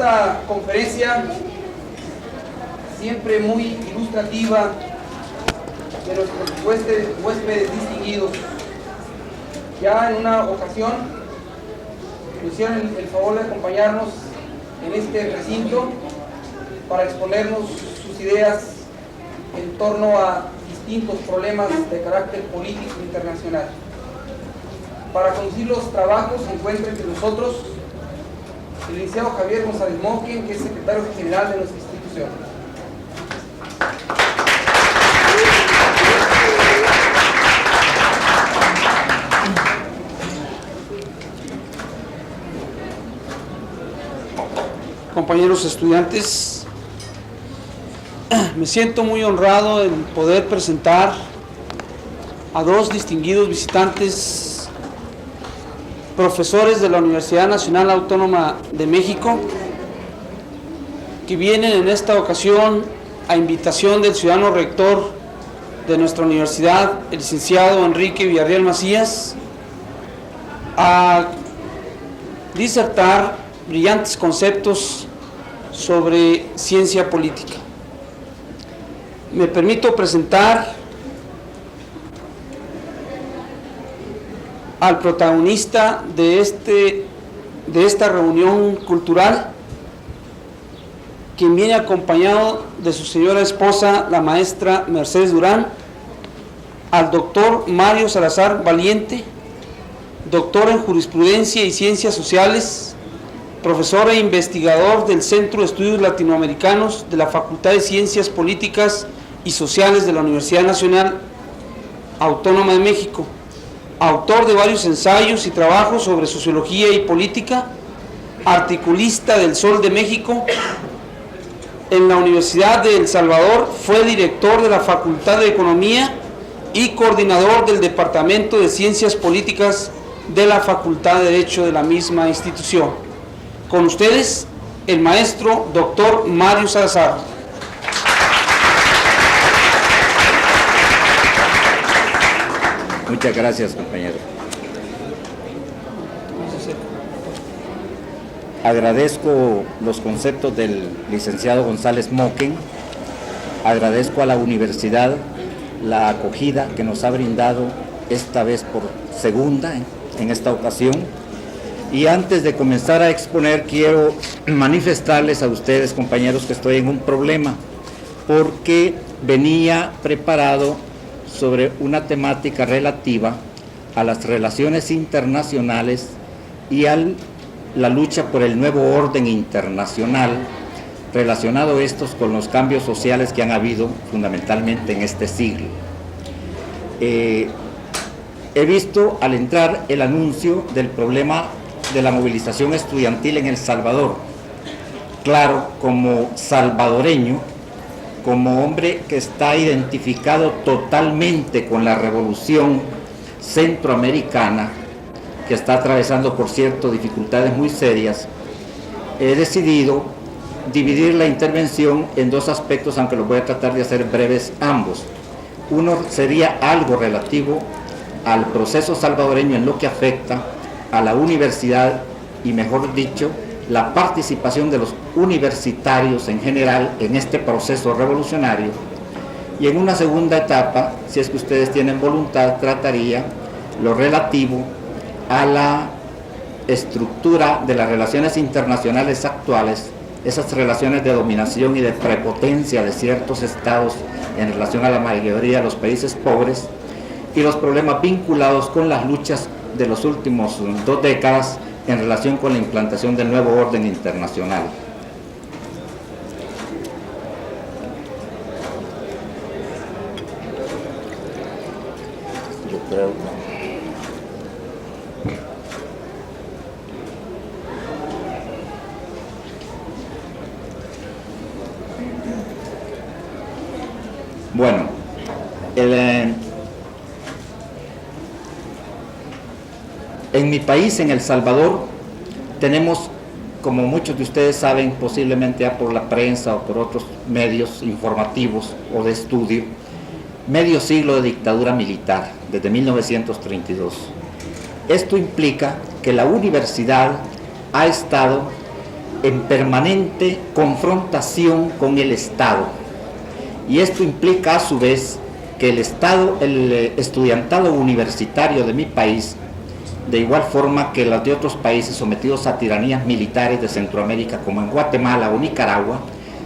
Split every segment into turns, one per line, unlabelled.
esta conferencia, siempre muy ilustrativa, de nuestros huéspedes distinguidos. Ya en una ocasión nos hicieron el favor de acompañarnos en este recinto para exponernos sus ideas en torno a distintos problemas de carácter político internacional. Para conducir los trabajos se encuentra entre nosotros el licenciado Javier González Moquen, que es secretario general de nuestra institución. Compañeros estudiantes, me siento muy honrado en poder presentar a dos distinguidos visitantes, profesores de la Universidad Nacional Autónoma de México, que vienen en esta ocasión a invitación del ciudadano rector de nuestra universidad, el licenciado Enrique Villarreal Macías, a disertar brillantes conceptos sobre ciencia política. Me permito presentar al protagonista de esta reunión cultural, quien viene acompañado de su señora esposa, la maestra Mercedes Durán, al doctor Mario Salazar Valiente, doctor en Jurisprudencia y Ciencias Sociales, profesor e investigador del Centro de Estudios Latinoamericanos de la Facultad de Ciencias Políticas y Sociales de la Universidad Nacional Autónoma de México, autor de varios ensayos y trabajos sobre sociología y política, articulista del Sol de México. En la Universidad de El Salvador fue director de la Facultad de Economía y coordinador del Departamento de Ciencias Políticas de la Facultad de Derecho de la misma institución. Con ustedes, el maestro doctor Mario Salazar.
Muchas gracias, compañero. Agradezco los conceptos del licenciado González Moquen. Agradezco a la universidad la acogida que nos ha brindado esta vez por segunda en esta ocasión. Y antes de comenzar a exponer, quiero manifestarles a ustedes, compañeros, que estoy en un problema, porque venía preparado sobre una temática relativa a las relaciones internacionales y a la lucha por el nuevo orden internacional, relacionado estos con los cambios sociales que han habido fundamentalmente en este siglo. He visto al entrar el anuncio del problema de la movilización estudiantil en El Salvador. Claro, como salvadoreño, como hombre que está identificado totalmente con la revolución centroamericana, que está atravesando, por cierto, dificultades muy serias, he decidido dividir la intervención en dos aspectos, aunque los voy a tratar de hacer breves ambos. Uno sería algo relativo al proceso salvadoreño en lo que afecta a la universidad y, mejor dicho, la participación de los universitarios en general en este proceso revolucionario. Y en una segunda etapa, si es que ustedes tienen voluntad, trataría lo relativo a la estructura de las relaciones internacionales actuales, esas relaciones de dominación y de prepotencia de ciertos estados en relación a la mayoría de los países pobres, y los problemas vinculados con las luchas de los últimos 2 décadas en relación con la implantación del nuevo orden internacional. Yo creo que... Bueno, en mi país, en El Salvador, tenemos, como muchos de ustedes saben, posiblemente ya por la prensa o por otros medios informativos o de estudio, medio siglo de dictadura militar, desde 1932. Esto implica que la universidad ha estado en permanente confrontación con el Estado. Y esto implica a su vez que el estudiantado universitario de mi país, de igual forma que los de otros países sometidos a tiranías militares de Centroamérica, como en Guatemala o Nicaragua,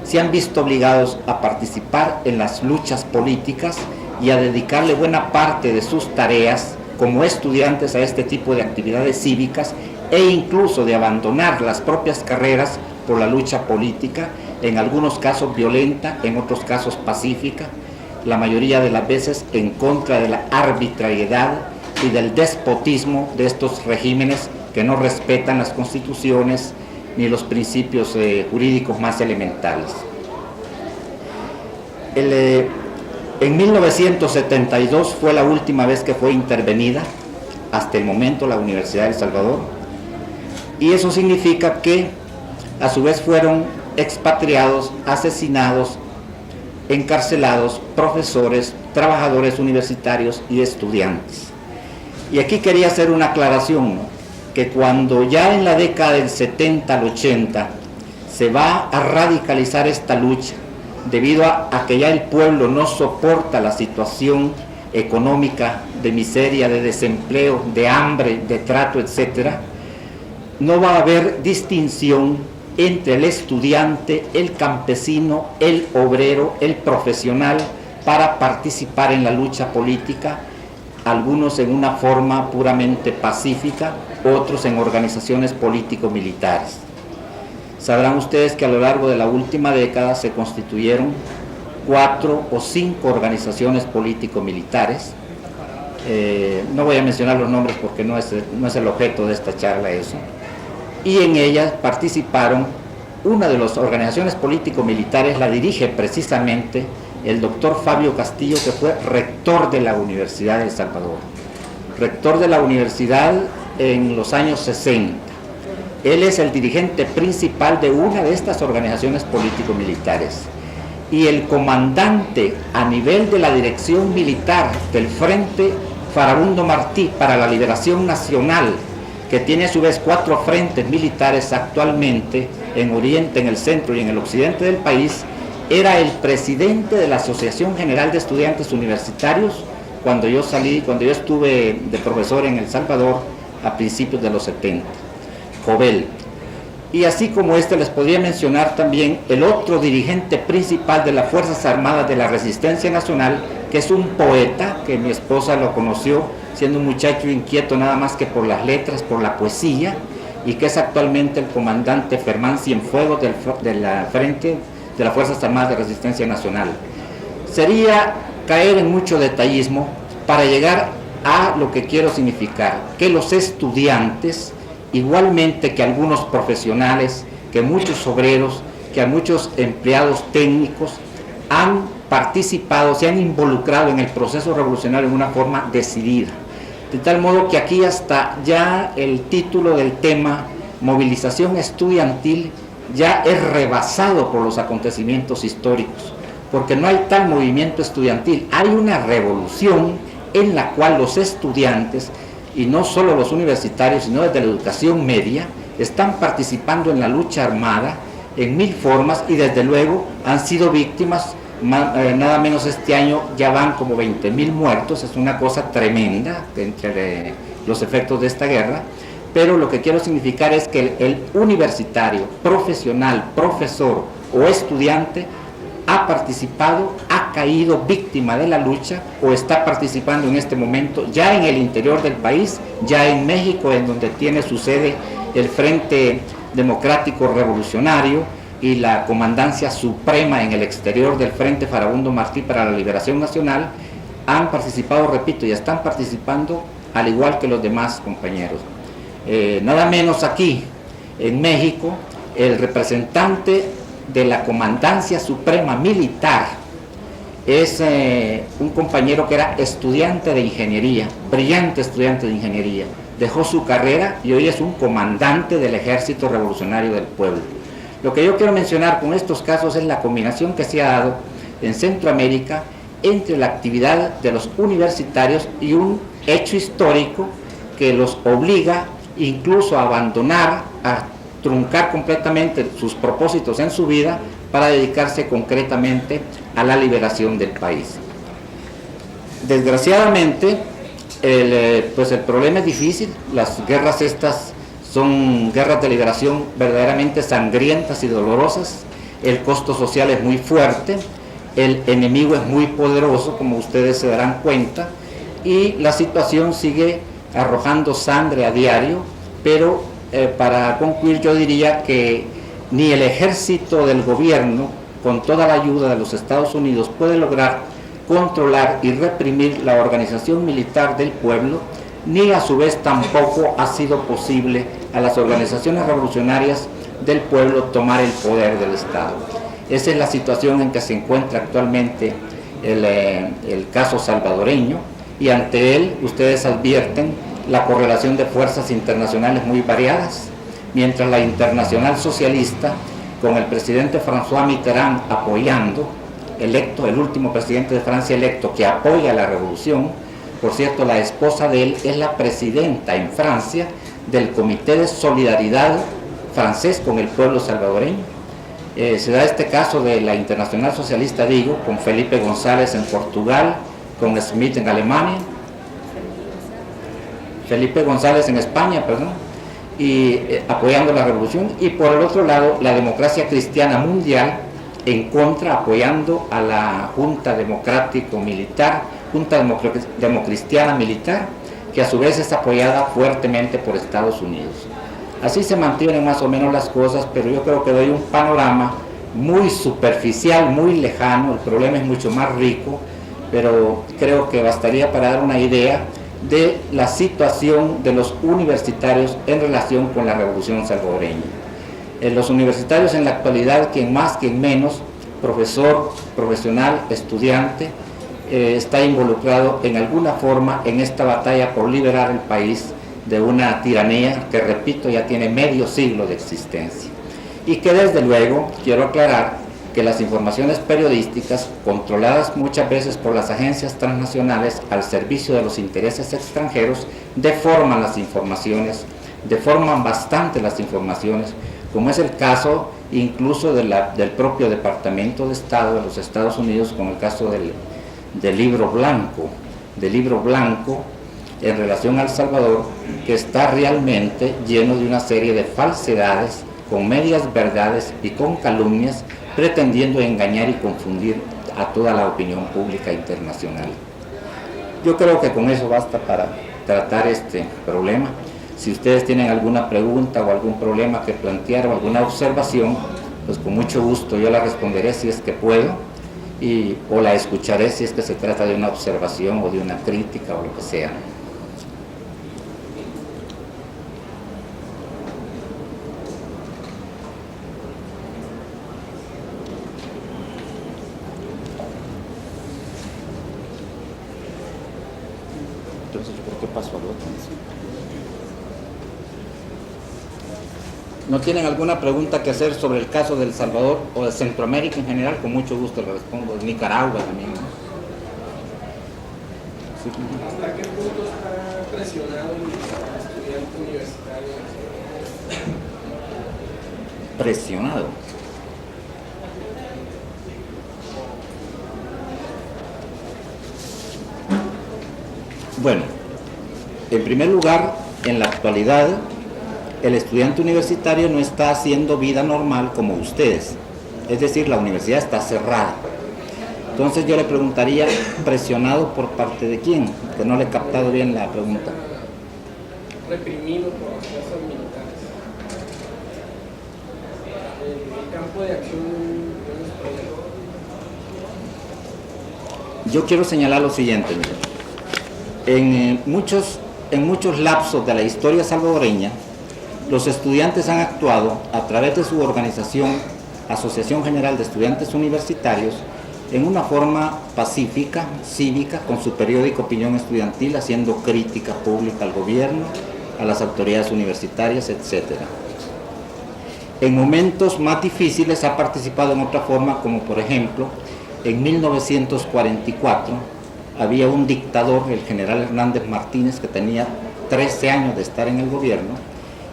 se han visto obligados a participar en las luchas políticas y a dedicarle buena parte de sus tareas como estudiantes a este tipo de actividades cívicas, e incluso de abandonar las propias carreras por la lucha política, en algunos casos violenta, en otros casos pacífica, la mayoría de las veces en contra de la arbitrariedad y del despotismo de estos regímenes que no respetan las constituciones ni los principios jurídicos más elementales. En 1972 fue la última vez que fue intervenida, hasta el momento, la Universidad de El Salvador, y eso significa que a su vez fueron expatriados, asesinados, encarcelados profesores, trabajadores universitarios y estudiantes. Y aquí quería hacer una aclaración, ¿no? Que cuando ya en la década del 70 al 80 se va a radicalizar esta lucha, debido a que ya el pueblo no soporta la situación económica de miseria, de desempleo, de hambre, de trato, etcétera, no va a haber distinción entre el estudiante, el campesino, el obrero, el profesional, para participar en la lucha política, algunos en una forma puramente pacífica, otros en organizaciones político-militares. Sabrán ustedes que a lo largo de la última década se constituyeron 4 o 5 organizaciones político-militares. No voy a mencionar los nombres porque no es el objeto de esta charla eso. Y en ellas participaron, una de las organizaciones político-militares la dirige precisamente el doctor Fabio Castillo, que fue rector de la Universidad de El Salvador. Rector de la universidad en los años 60. Él es el dirigente principal de una de estas organizaciones político-militares. Y el comandante a nivel de la dirección militar del Frente Farabundo Martí para la Liberación Nacional, que tiene a su vez 4 frentes militares actualmente en Oriente, en el centro y en el occidente del país, era el presidente de la Asociación General de Estudiantes Universitarios cuando yo estuve de profesor en El Salvador a principios de los 70, Jovel. Y así como les podría mencionar también el otro dirigente principal de las Fuerzas Armadas de la Resistencia Nacional, que es un poeta, que mi esposa lo conoció siendo un muchacho inquieto nada más que por las letras, por la poesía, y que es actualmente el comandante Fermán Cienfuegos de la Frente de las Fuerzas Armadas de Resistencia Nacional. Sería caer en mucho detallismo para llegar a lo que quiero significar, que los estudiantes, igualmente que algunos profesionales, que muchos obreros, que a muchos empleados técnicos, han participado, se han involucrado en el proceso revolucionario de una forma decidida. De tal modo que aquí hasta ya el título del tema, movilización estudiantil, ya es rebasado por los acontecimientos históricos, porque no hay tal movimiento estudiantil, hay una revolución en la cual los estudiantes, y no solo los universitarios, sino desde la educación media, están participando en la lucha armada en 1000 formas, y desde luego han sido víctimas, nada menos este año ya van como 20.000 muertos, es una cosa tremenda entre los efectos de esta guerra. Pero lo que quiero significar es que el universitario, profesional, profesor o estudiante ha participado, ha caído víctima de la lucha o está participando en este momento ya en el interior del país, ya en México, en donde tiene su sede el Frente Democrático Revolucionario y la Comandancia Suprema en el exterior del Frente Farabundo Martí para la Liberación Nacional. Han participado, repito, y están participando al igual que los demás compañeros. Nada menos aquí, en México, el representante de la Comandancia Suprema Militar es un compañero que era estudiante de ingeniería, brillante estudiante de ingeniería, dejó su carrera y hoy es un comandante del Ejército Revolucionario del Pueblo. Lo que yo quiero mencionar con estos casos es la combinación que se ha dado en Centroamérica entre la actividad de los universitarios y un hecho histórico que los obliga incluso a abandonar, a truncar completamente sus propósitos en su vida para dedicarse concretamente a la liberación del país. Desgraciadamente, pues el problema es difícil. Las guerras estas son guerras de liberación verdaderamente sangrientas y dolorosas. El costo social es muy fuerte, el enemigo es muy poderoso, como ustedes se darán cuenta, y la situación sigue arrojando sangre a diario, pero para concluir yo diría que ni el ejército del gobierno, con toda la ayuda de los Estados Unidos, puede lograr controlar y reprimir la organización militar del pueblo, ni a su vez tampoco ha sido posible a las organizaciones revolucionarias del pueblo tomar el poder del Estado. Esa es la situación en que se encuentra actualmente el caso salvadoreño, y ante él ustedes advierten la correlación de fuerzas internacionales muy variadas. Mientras la internacional socialista, con el presidente François Mitterrand apoyando, electo, el último presidente de Francia electo, que apoya la revolución. Por cierto, la esposa de él es la presidenta en Francia del Comité de Solidaridad francés con el pueblo salvadoreño. Se da este caso de la internacional socialista, digo, con Felipe González en Portugal, con Schmidt en Alemania, Felipe González en España, perdón, y apoyando la revolución, y por el otro lado la democracia cristiana mundial en contra, apoyando a la Junta Democrático-Militar, Junta Democristiana Militar, que a su vez es apoyada fuertemente por Estados Unidos. Así se mantienen más o menos las cosas, pero yo creo que doy un panorama muy superficial, muy lejano. El problema es mucho más rico, pero creo que bastaría para dar una idea de la situación de los universitarios en relación con la revolución salvadoreña. Los universitarios en la actualidad, quien más, quien menos, profesor, profesional, estudiante, está involucrado en alguna forma en esta batalla por liberar el país de una tiranía que, repito, ya tiene medio siglo de existencia. Y que desde luego, quiero aclarar, que las informaciones periodísticas, controladas muchas veces por las agencias transnacionales al servicio de los intereses extranjeros, deforman las informaciones, deforman bastante las informaciones, como es el caso incluso del propio Departamento de Estado de los Estados Unidos, con el caso del libro blanco en relación a El Salvador, que está realmente lleno de una serie de falsedades, con medias verdades y con calumnias, pretendiendo engañar y confundir a toda la opinión pública internacional. Yo creo que con eso basta para tratar este problema. Si ustedes tienen alguna pregunta o algún problema que plantear o alguna observación, pues con mucho gusto yo la responderé si es que puedo, o la escucharé si es que se trata de una observación o de una crítica o lo que sea. Entonces, ¿por qué paso al otro? ¿No tienen alguna pregunta que hacer sobre el caso de El Salvador o de Centroamérica en general? Con mucho gusto le respondo. De Nicaragua también, ¿no? Sí.
¿Hasta qué punto está presionado el estudiante universitario?
Presionado. Bueno, en primer lugar, en la actualidad, el estudiante universitario no está haciendo vida normal como ustedes. Es decir, la universidad está cerrada. Entonces yo le preguntaría, ¿presionado por parte de quién? Que no le he captado bien la pregunta.
Reprimido por las fuerzas militares. El campo de acción no es.
Yo quiero señalar lo siguiente, miren. En muchos lapsos de la historia salvadoreña, los estudiantes han actuado a través de su organización, Asociación General de Estudiantes Universitarios, en una forma pacífica, cívica, con su periódico Opinión Estudiantil, haciendo crítica pública al gobierno, a las autoridades universitarias, etc. En momentos más difíciles ha participado en otra forma, como por ejemplo, en 1944, había un dictador, el general Hernández Martínez, que tenía 13 años de estar en el gobierno,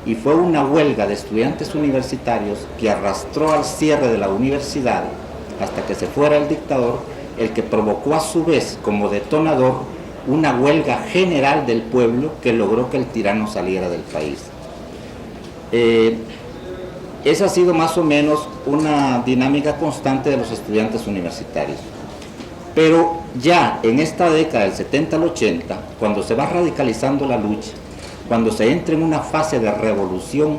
y fue una huelga de estudiantes universitarios que arrastró al cierre de la universidad hasta que se fuera el dictador, el que provocó a su vez como detonador una huelga general del pueblo que logró que el tirano saliera del país. Esa ha sido más o menos una dinámica constante de los estudiantes universitarios. Pero ya en esta década del 70 al 80, cuando se va radicalizando la lucha, cuando se entra en una fase de revolución,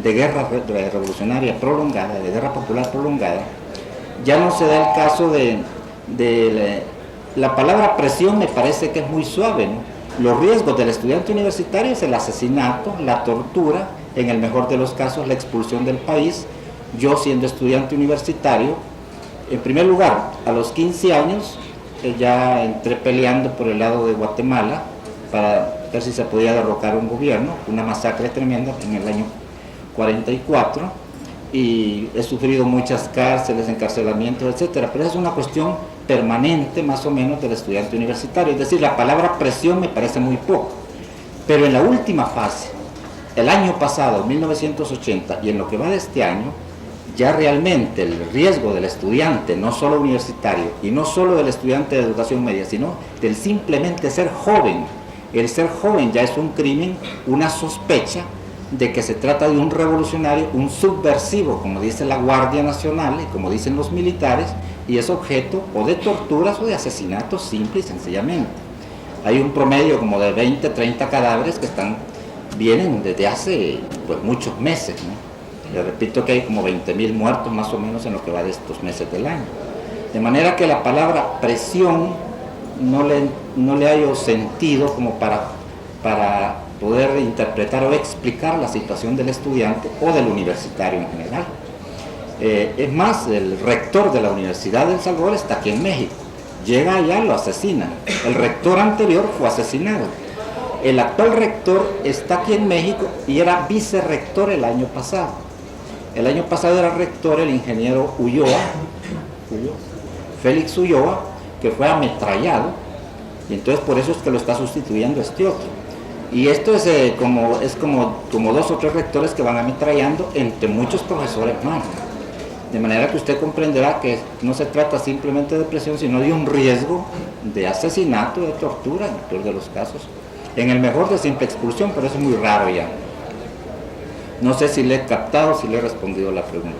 de guerra revolucionaria prolongada, de guerra popular prolongada, ya no se da el caso la palabra presión me parece que es muy suave, ¿no? Los riesgos del estudiante universitario es el asesinato, la tortura, en el mejor de los casos la expulsión del país. Yo, siendo estudiante universitario, en primer lugar, a los 15 años ya entré peleando por el lado de Guatemala para ver si se podía derrocar un gobierno, una masacre tremenda en el año 44, y he sufrido muchas cárceles, encarcelamientos, etcétera, pero es una cuestión permanente más o menos del estudiante universitario, es decir, la palabra presión me parece muy poco, pero en la última fase, el año pasado, 1980, y en lo que va de este año, ya realmente el riesgo del estudiante, no solo universitario, y no solo del estudiante de educación media, sino del simplemente ser joven. El ser joven ya es un crimen, una sospecha de que se trata de un revolucionario, un subversivo, como dice la Guardia Nacional y como dicen los militares, y es objeto o de torturas o de asesinatos simple y sencillamente. Hay un promedio como de 20, 30 cadáveres que vienen desde hace pues muchos meses, ¿no? Le repito que hay como 20.000 muertos más o menos en lo que va de estos meses del año. De manera que la palabra presión no le hallo sentido como para poder interpretar o explicar la situación del estudiante o del universitario en general. Es más, el rector de la Universidad de El Salvador está aquí en México. Llega allá, lo asesinan. El rector anterior fue asesinado. El actual rector está aquí en México y era vicerrector el año pasado. El año pasado era rector el ingeniero Félix Ulloa, que fue ametrallado, y entonces por eso es que lo está sustituyendo este otro. Y esto es como 2 o 3 rectores que van ametrallando entre muchos profesores más. De manera que usted comprenderá que no se trata simplemente de presión, sino de un riesgo de asesinato, de tortura, en el peor de los casos. En el mejor de simple expulsión, pero eso es muy raro ya. No sé si le he captado, si le he respondido la pregunta.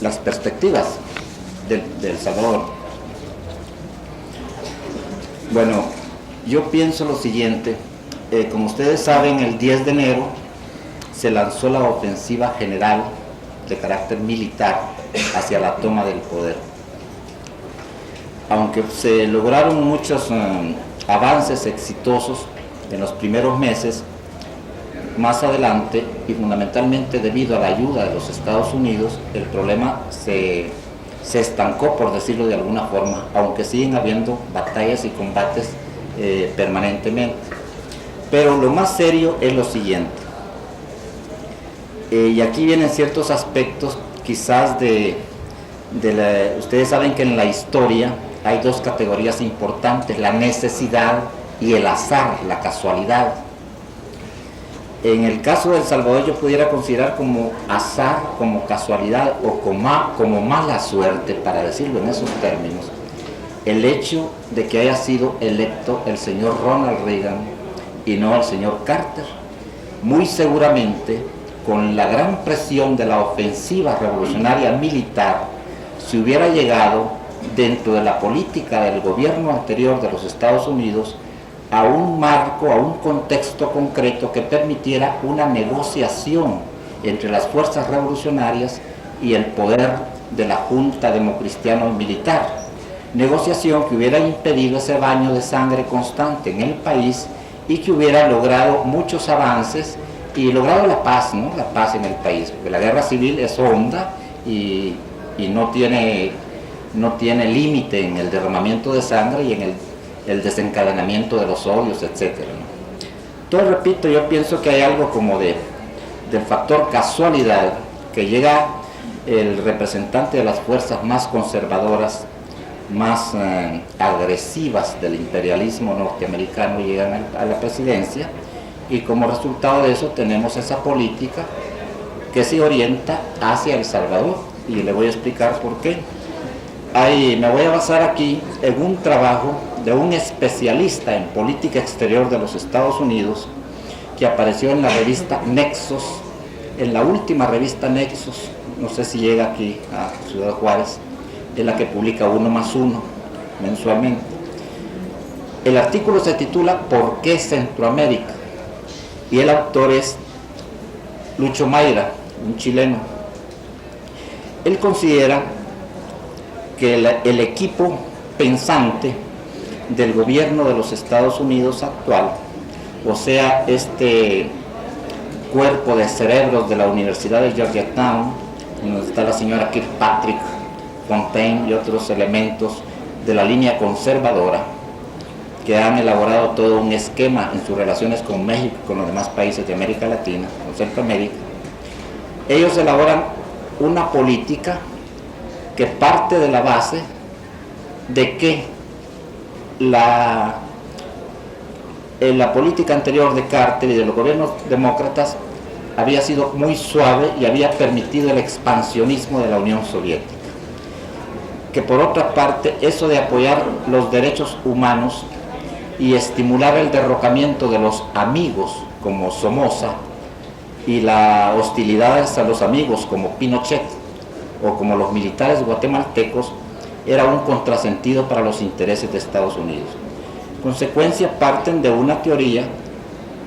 Las perspectivas del Salvador. Bueno, yo pienso lo siguiente. Como ustedes saben, el 10 de enero se lanzó la ofensiva general de carácter militar hacia la toma del poder. Aunque se lograron muchos avances exitosos en los primeros meses, más adelante, y fundamentalmente debido a la ayuda de los Estados Unidos, el problema se estancó, por decirlo de alguna forma, aunque siguen habiendo batallas y combates permanentemente. Pero lo más serio es lo siguiente, y aquí vienen ciertos aspectos quizás ustedes saben que en la historia hay 2 categorías importantes, la necesidad y el azar, la casualidad. En el caso de El Salvador yo pudiera considerar como azar, como casualidad o como mala suerte, para decirlo en esos términos, el hecho de que haya sido electo el señor Ronald Reagan y no el señor Carter. Muy seguramente, con la gran presión de la ofensiva revolucionaria militar, se hubiera llegado dentro de la política del gobierno anterior de los Estados Unidos a un marco, a un contexto concreto que permitiera una negociación entre las fuerzas revolucionarias y el poder de la Junta Democristiano Militar. Negociación que hubiera impedido ese baño de sangre constante en el país y que hubiera logrado muchos avances y logrado la paz, ¿no? La paz en el país, porque la guerra civil es honda y no tiene límite en el derramamiento de sangre y en el desencadenamiento de los odios, etc., ¿no? Entonces, repito, yo pienso que hay algo como del factor casualidad que llega el representante de las fuerzas más conservadoras, más agresivas del imperialismo norteamericano llegan a la presidencia, y como resultado de eso tenemos esa política que se orienta hacia El Salvador, y le voy a explicar por qué. Me voy a basar aquí en un trabajo de un especialista en política exterior de los Estados Unidos que apareció en la revista Nexos, en la última revista Nexos, no sé si llega aquí a Ciudad Juárez, es la que publica 1+1 mensualmente. El artículo se titula ¿Por qué Centroamérica? Y el autor es Lucho Mayra, un chileno. Él considera que el equipo pensante del gobierno de los Estados Unidos actual, o sea, este cuerpo de cerebros de la Universidad de Georgetown, donde está la señora Kirkpatrick, Fontaine y otros elementos de la línea conservadora, que han elaborado todo un esquema en sus relaciones con México y con los demás países de América Latina, con Centroamérica. Ellos elaboran una política que parte de la base de que la política anterior de Carter y de los gobiernos demócratas había sido muy suave y había permitido el expansionismo de la Unión Soviética. Que por otra parte, eso de apoyar los derechos humanos y estimular el derrocamiento de los amigos como Somoza y la hostilidad hacia los amigos como Pinochet o como los militares guatemaltecos era un contrasentido para los intereses de Estados Unidos. En consecuencia, parten de una teoría,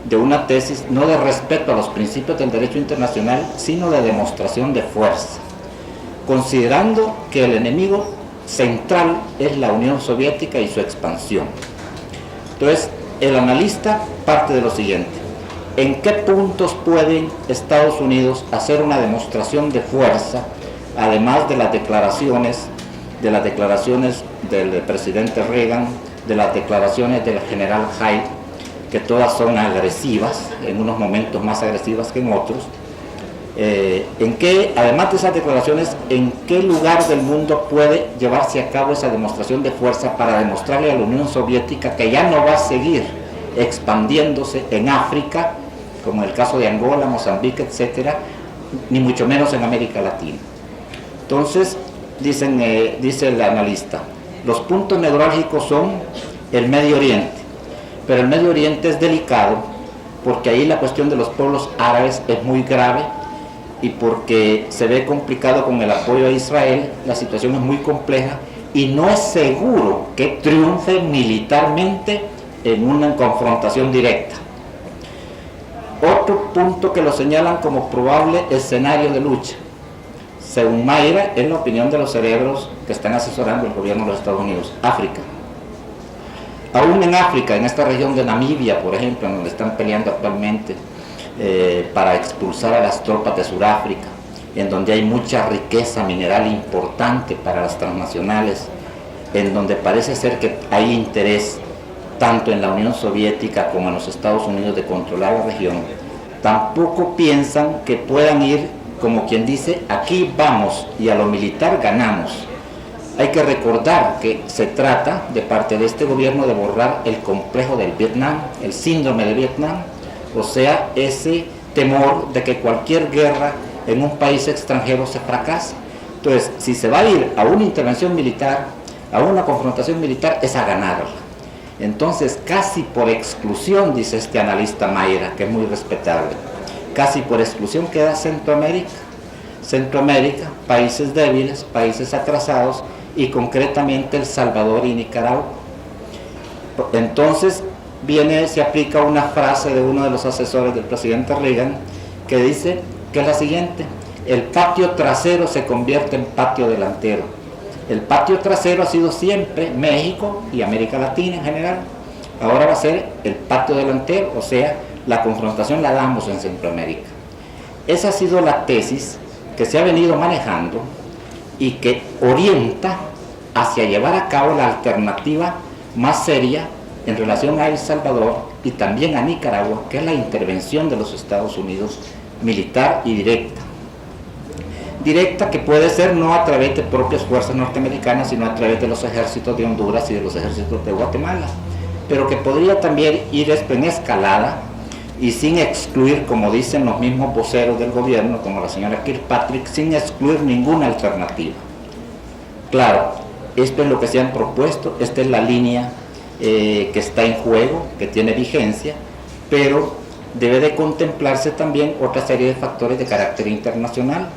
de una tesis, no de respeto a los principios del derecho internacional, sino de demostración de fuerza, considerando que el enemigo central es la Unión Soviética y su expansión. Entonces, el analista parte de lo siguiente: ¿en qué puntos puede Estados Unidos hacer una demostración de fuerza, además de las declaraciones del presidente Reagan, de las declaraciones del general Hyde, que todas son agresivas, en unos momentos más agresivas que en otros? Además de esas declaraciones, ¿en qué lugar del mundo puede llevarse a cabo esa demostración de fuerza para demostrarle a la Unión Soviética que ya no va a seguir expandiéndose en África, como en el caso de Angola, Mozambique, etcétera, ni mucho menos en América Latina? Entonces, dice el analista, los puntos neurálgicos son el Medio Oriente, pero el Medio Oriente es delicado porque ahí la cuestión de los pueblos árabes es muy grave, y porque se ve complicado con el apoyo a Israel, la situación es muy compleja y no es seguro que triunfe militarmente en una confrontación directa. Otro punto que lo señalan como probable escenario de lucha, según Mayra, es la opinión de los cerebros que están asesorando el gobierno de los Estados Unidos: África. Aún en África, en esta región de Namibia, por ejemplo, en donde están peleando actualmente para expulsar a las tropas de Sudáfrica, en donde hay mucha riqueza mineral importante para las transnacionales, en donde parece ser que hay interés tanto en la Unión Soviética como en los Estados Unidos de controlar la región, tampoco piensan que puedan ir, como quien dice, aquí vamos y a lo militar ganamos. Hay que recordar que se trata, de parte de este gobierno, de borrar el complejo del Vietnam, el síndrome de Vietnam, o sea, ese temor de que cualquier guerra en un país extranjero se fracasa. Entonces, si se va a ir a una intervención militar, a una confrontación militar, es a ganarla. Entonces, casi por exclusión, dice este analista Mayra, que es muy respetable, casi por exclusión queda Centroamérica. Centroamérica, países débiles, países atrasados, y concretamente El Salvador y Nicaragua. Entonces se aplica una frase de uno de los asesores del presidente Reagan, que dice que es la siguiente: el patio trasero se convierte en patio delantero. El patio trasero ha sido siempre México y América Latina en general. Ahora va a ser el patio delantero, o sea, la confrontación la damos en Centroamérica. Esa ha sido la tesis que se ha venido manejando y que orienta hacia llevar a cabo la alternativa más seria en relación a El Salvador y también a Nicaragua, que es la intervención de los Estados Unidos militar y directa. directa, que puede ser no a través de propias fuerzas norteamericanas, sino a través de los ejércitos de Honduras y de los ejércitos de Guatemala, pero que podría también ir en escalada y sin excluir, como dicen los mismos voceros del gobierno, como la señora Kirkpatrick, sin excluir ninguna alternativa. Claro, esto es lo que se han propuesto, esta es la línea que está en juego, que tiene vigencia, pero debe de contemplarse también otra serie de factores de carácter internacional.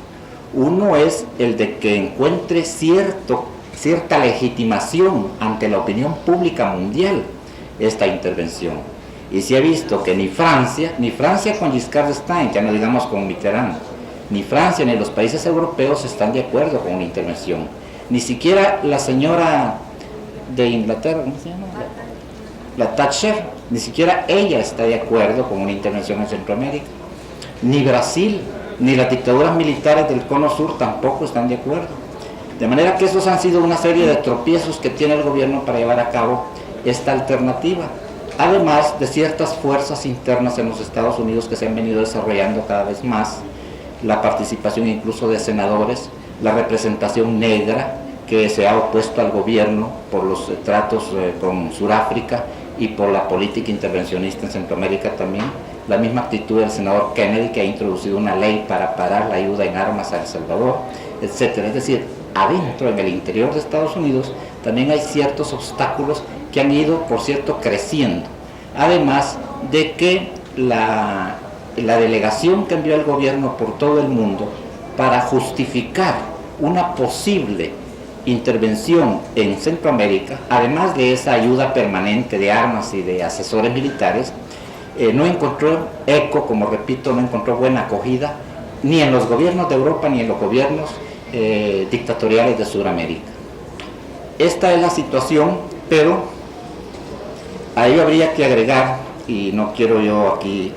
Uno es el de que encuentre cierta legitimación ante la opinión pública mundial esta intervención. Y se ha visto que ni Francia con Giscard d'Estaing, ya no digamos con Mitterrand, ni Francia ni los países europeos están de acuerdo con una intervención. Ni siquiera la señora de Inglaterra, ¿cómo se llama? La Thatcher, ni siquiera ella está de acuerdo con una intervención en Centroamérica. Ni Brasil, ni las dictaduras militares del Cono Sur tampoco están de acuerdo. De manera que esos han sido una serie de tropiezos que tiene el gobierno para llevar a cabo esta alternativa. Además de ciertas fuerzas internas en los Estados Unidos que se han venido desarrollando cada vez más, la participación incluso de senadores, la representación negra que se ha opuesto al gobierno por los tratos con Sudáfrica y por la política intervencionista en Centroamérica también, la misma actitud del senador Kennedy, que ha introducido una ley para parar la ayuda en armas a El Salvador, etcétera. Es decir, adentro, en el interior de Estados Unidos, también hay ciertos obstáculos que han ido, por cierto, creciendo. Además de que la delegación que envió el gobierno por todo el mundo para justificar una posible intervención en Centroamérica, además de esa ayuda permanente de armas y de asesores militares, no encontró eco, como repito, no encontró buena acogida, ni en los gobiernos de Europa ni en los gobiernos dictatoriales de Sudamérica. Esta es la situación, pero ahí habría que agregar, y no quiero yo aquí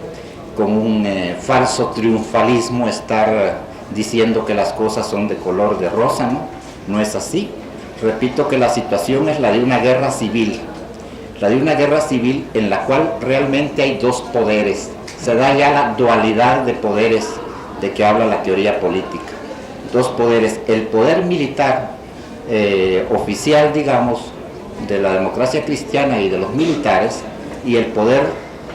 con un falso triunfalismo estar diciendo que las cosas son de color de rosa, no es así. Repito que la situación es la de una guerra civil, en la cual realmente hay dos poderes, se da ya la dualidad de poderes de que habla la teoría política, dos poderes, el poder militar oficial, digamos, de la democracia cristiana y de los militares, y el poder,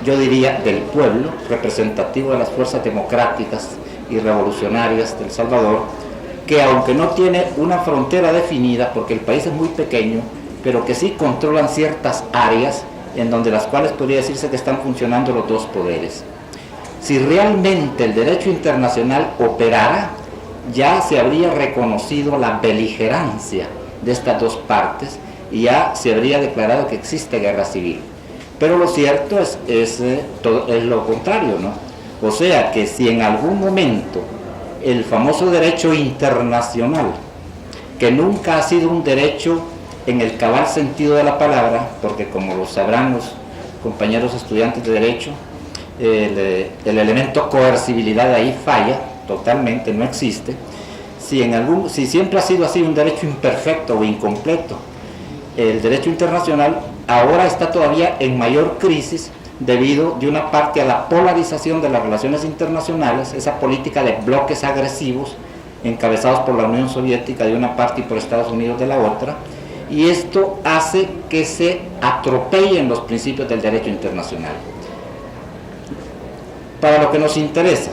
yo diría, del pueblo, representativo de las fuerzas democráticas y revolucionarias del Salvador, que aunque no tiene una frontera definida, porque el país es muy pequeño, pero que sí controlan ciertas áreas en donde las cuales podría decirse que están funcionando los dos poderes. Si realmente el derecho internacional operara, ya se habría reconocido la beligerancia de estas dos partes y ya se habría declarado que existe guerra civil. Pero lo cierto es lo contrario, ¿no? O sea que si en algún momento el famoso derecho internacional, que nunca ha sido un derecho en el cabal sentido de la palabra, porque como lo sabrán los compañeros estudiantes de derecho, el elemento coercibilidad de ahí falla totalmente, no existe. Si siempre ha sido así un derecho imperfecto o incompleto, el derecho internacional ahora está todavía en mayor crisis debido de una parte a la polarización de las relaciones internacionales, esa política de bloques agresivos encabezados por la Unión Soviética de una parte y por Estados Unidos de la otra, y esto hace que se atropellen los principios del derecho internacional. Para lo que nos interesa,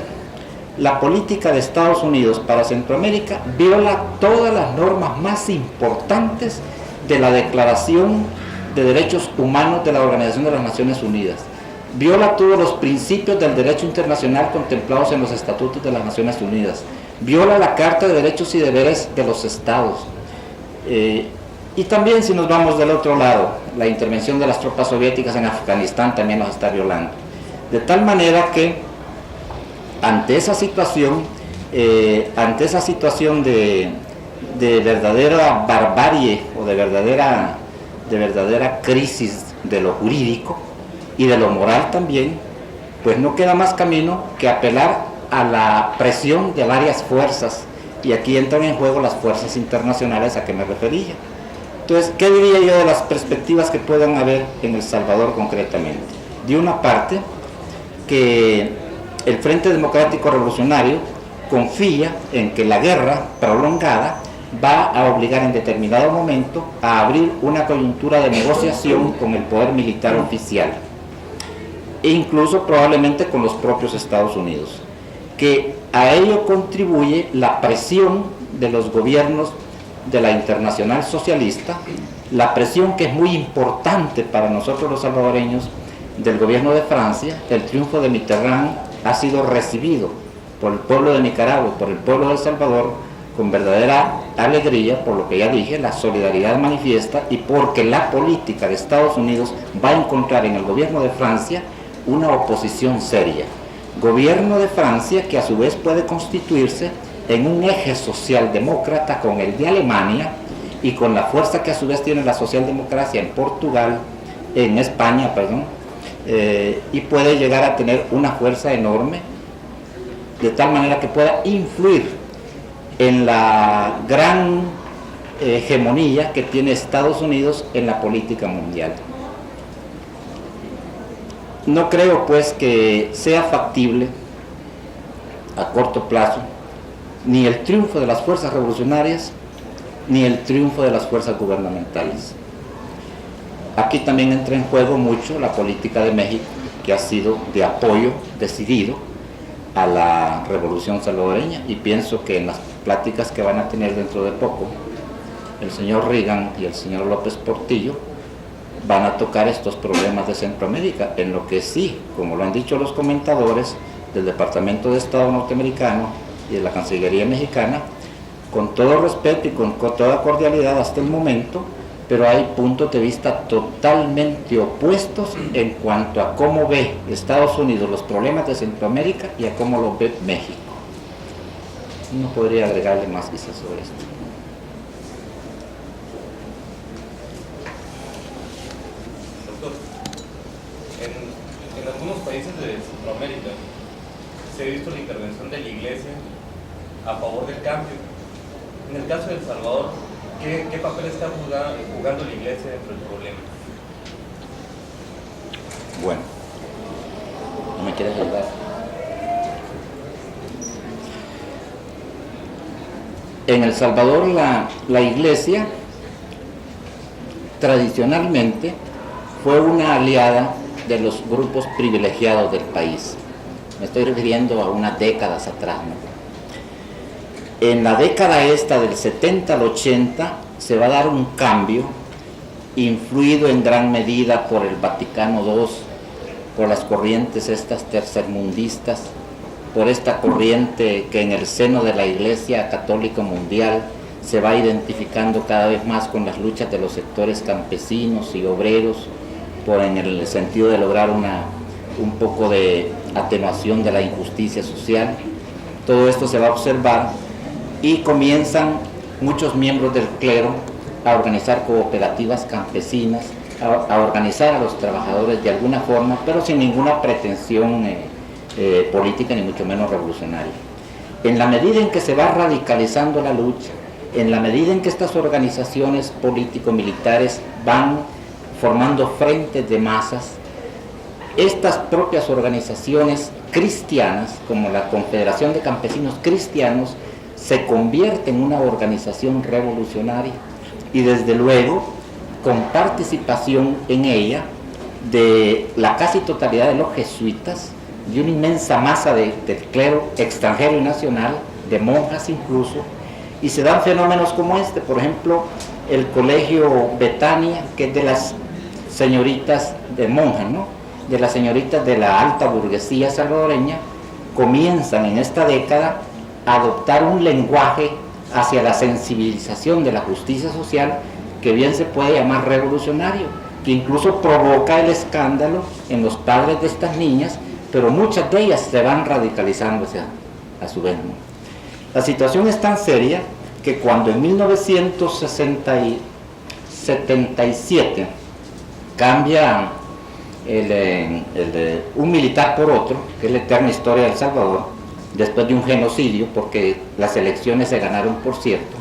la política de Estados Unidos para Centroamérica viola todas las normas más importantes de la Declaración de Derechos Humanos de la Organización de las Naciones Unidas. Viola todos los principios del derecho internacional contemplados en los estatutos de las Naciones Unidas. Viola la Carta de Derechos y Deberes de los Estados. Y también, si nos vamos del otro lado, la intervención de las tropas soviéticas en Afganistán también nos está violando. De tal manera que ante esa situación de verdadera barbarie o de verdadera crisis de lo jurídico y de lo moral también, pues no queda más camino que apelar a la presión de varias fuerzas, y aquí entran en juego las fuerzas internacionales a que me refería. Entonces, ¿qué diría yo de las perspectivas que puedan haber en El Salvador concretamente? De una parte, que el Frente Democrático Revolucionario confía en que la guerra prolongada va a obligar en determinado momento a abrir una coyuntura de negociación con el poder militar oficial, e incluso probablemente con los propios Estados Unidos, que a ello contribuye la presión de los gobiernos de la Internacional Socialista, la presión que es muy importante para nosotros los salvadoreños del gobierno de Francia. El triunfo de Mitterrand ha sido recibido por el pueblo de Nicaragua, por el pueblo de El Salvador, con verdadera alegría, por lo que ya dije, la solidaridad manifiesta, y porque la política de Estados Unidos va a encontrar en el gobierno de Francia una oposición seria. Gobierno de Francia que a su vez puede constituirse en un eje socialdemócrata con el de Alemania y con la fuerza que a su vez tiene la socialdemocracia en Portugal, en España, perdón, y puede llegar a tener una fuerza enorme, de tal manera que pueda influir en la gran hegemonía que tiene Estados Unidos en la política mundial. No creo pues que sea factible a corto plazo ni el triunfo de las fuerzas revolucionarias ni el triunfo de las fuerzas gubernamentales. Aquí también entra en juego mucho la política de México, que ha sido de apoyo decidido a la revolución salvadoreña, y pienso que en las pláticas que van a tener dentro de poco el señor Reagan y el señor López Portillo van a tocar estos problemas de Centroamérica, en lo que sí, como lo han dicho los comentadores del Departamento de Estado norteamericano y de la Cancillería mexicana, con todo respeto y con toda cordialidad hasta el momento, pero hay puntos de vista totalmente opuestos en cuanto a cómo ve Estados Unidos los problemas de Centroamérica y a cómo lo ve México. No podría agregarle más quizás sobre esto.
Doctor, en algunos países de Centroamérica se ha visto la intervención de la Iglesia a favor del cambio. En el caso de El Salvador, ¿qué papel está jugando la Iglesia dentro del problema?
Bueno, ¿no me quieres ayudar? En El Salvador la Iglesia tradicionalmente fue una aliada de los grupos privilegiados del país. Me estoy refiriendo a unas décadas atrás, ¿no? En la década esta del 70 al 80 se va a dar un cambio influido en gran medida por el Vaticano II, por las corrientes estas tercermundistas, por esta corriente que en el seno de la Iglesia Católica Mundial se va identificando cada vez más con las luchas de los sectores campesinos y obreros, en el sentido de lograr un poco de atenuación de la injusticia social. Todo esto se va a observar y comienzan muchos miembros del clero a organizar cooperativas campesinas, a organizar a los trabajadores de alguna forma, pero sin ninguna pretensión política ni mucho menos revolucionaria. En la medida en que se va radicalizando la lucha, en la medida en que estas organizaciones político-militares van formando frentes de masas, estas propias organizaciones cristianas, como la Confederación de Campesinos Cristianos, se convierte en una organización revolucionaria, y desde luego con participación en ella de la casi totalidad de los jesuitas, de una inmensa masa del clero extranjero y nacional, de monjas incluso, y se dan fenómenos como este. Por ejemplo, el colegio Betania, que es de las señoritas de monjas, ¿no?, de las señoritas de la alta burguesía salvadoreña, comienzan en esta década adoptar un lenguaje hacia la sensibilización de la justicia social que bien se puede llamar revolucionario, que incluso provoca el escándalo en los padres de estas niñas, pero muchas de ellas se van radicalizando a su vez, ¿no? La situación es tan seria que cuando en 1977 cambia un militar por otro, que es la eterna historia de El Salvador, después de un genocidio, porque las elecciones se ganaron, por cierto,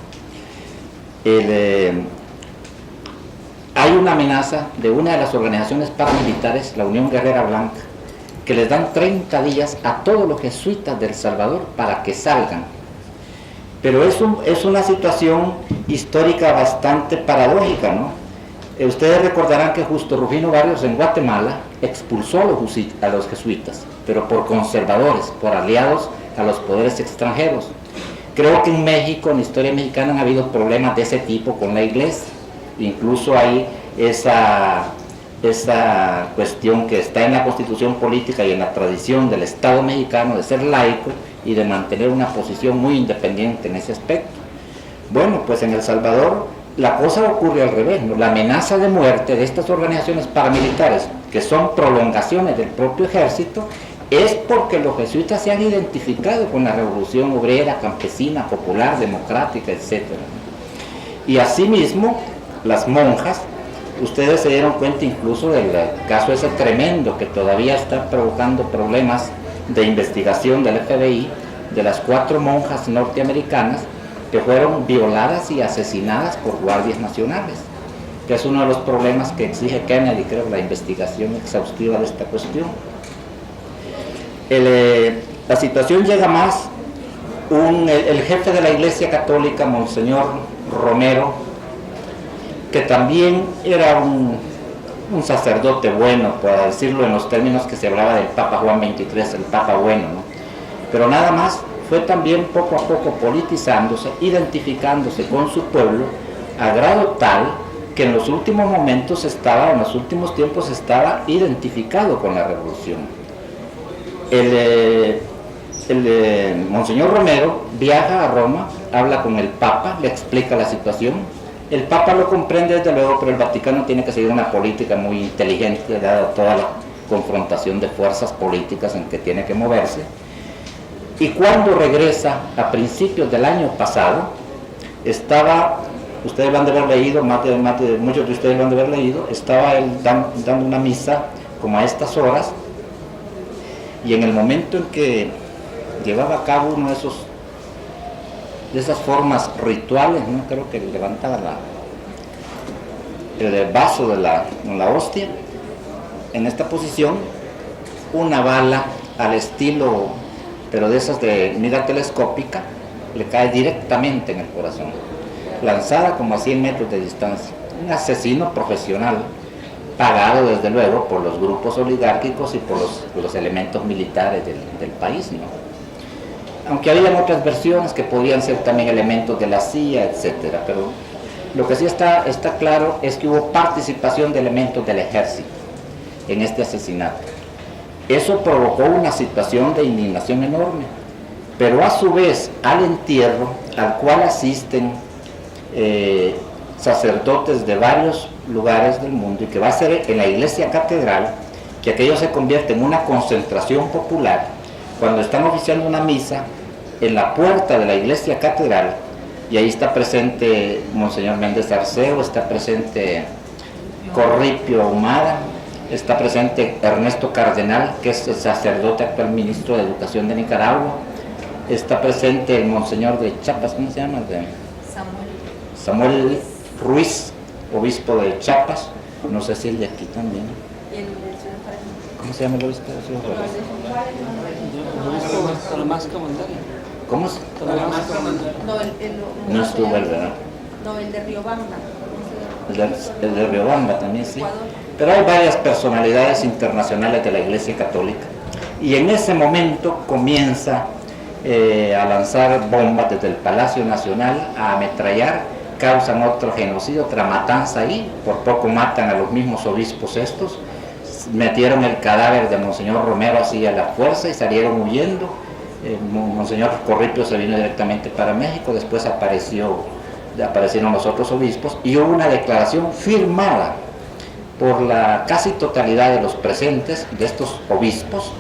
hay una amenaza de una de las organizaciones paramilitares, la Unión Guerrera Blanca, que les dan 30 días a todos los jesuitas del Salvador para que salgan. Pero es una situación histórica bastante paradójica, ¿no? Ustedes recordarán que Justo Rufino Barrios en Guatemala expulsó a los jesuitas, pero por conservadores, por aliados a los poderes extranjeros. Creo que en México, en la historia mexicana, han habido problemas de ese tipo con la iglesia. Incluso hay esa cuestión que está en la Constitución política y en la tradición del Estado mexicano de ser laico y de mantener una posición muy independiente en ese aspecto. Bueno, pues en El Salvador la cosa ocurre al revés, ¿no? La amenaza de muerte de estas organizaciones paramilitares, que son prolongaciones del propio ejército, es porque los jesuitas se han identificado con la revolución obrera, campesina, popular, democrática, etc. Y asimismo, las monjas, ustedes se dieron cuenta incluso del caso ese tremendo que todavía está provocando problemas de investigación del FBI, de las 4 monjas norteamericanas que fueron violadas y asesinadas por guardias nacionales, que es uno de los problemas que exige Kennedy, creo, la investigación exhaustiva de esta cuestión. La situación llega más, el jefe de la Iglesia Católica, Monseñor Romero, que también era un sacerdote bueno, para decirlo en los términos que se hablaba del Papa Juan XXIII, el Papa bueno, ¿no? Pero nada más fue también poco a poco politizándose, identificándose con su pueblo, a grado tal que en los últimos momentos en los últimos tiempos estaba identificado con la revolución. Monseñor Romero viaja a Roma, habla con el Papa, le explica la situación. El Papa lo comprende desde luego, pero el Vaticano tiene que seguir una política muy inteligente, dada toda la confrontación de fuerzas políticas en que tiene que moverse. Y cuando regresa a principios del año pasado, ustedes van de haber leído, muchos de ustedes van de haber leído, estaba él dando una misa como a estas horas, y en el momento en que llevaba a cabo uno de esas formas rituales, ¿no? Creo que levantaba el vaso de la hostia, en esta posición, una bala al estilo, pero de esas de mira telescópica, le cae directamente en el corazón, lanzada como a 100 metros de distancia. Un asesino profesional, pagado desde luego por los grupos oligárquicos y por los elementos militares del país, ¿no? Aunque habían otras versiones que podían ser también elementos de la CIA, etcétera, pero lo que sí está claro es que hubo participación de elementos del ejército en este asesinato. Eso provocó una situación de indignación enorme, pero a su vez al entierro al cual asisten sacerdotes de varios lugares del mundo, y que va a ser en la iglesia catedral, que aquello se convierte en una concentración popular, cuando están oficiando una misa en la puerta de la iglesia catedral, y ahí está presente Monseñor Méndez Arceo, está presente Corripio Ahumada, está presente Ernesto Cardenal, que es el sacerdote actual ministro de Educación de Nicaragua, está presente el Monseñor de Chiapas, ¿cómo se llama? Samuel Ruiz, obispo de Chiapas, no sé si el de aquí también. ¿Cómo se llama el obispo de Ciudad Juárez? ¿Cómo es? No estuvo él, ¿verdad?
No, el de Riobamba.
El de Riobamba también, sí. Pero hay varias personalidades internacionales de la Iglesia Católica. Y en ese momento comienza a lanzar bombas desde el Palacio Nacional, a ametrallar, causan otro genocidio, otra matanza ahí, por poco matan a los mismos obispos estos, metieron el cadáver de Monseñor Romero así a la fuerza y salieron huyendo. Monseñor Corripio se vino directamente para México, después aparecieron los otros obispos y hubo una declaración firmada por la casi totalidad de los presentes, de estos obispos,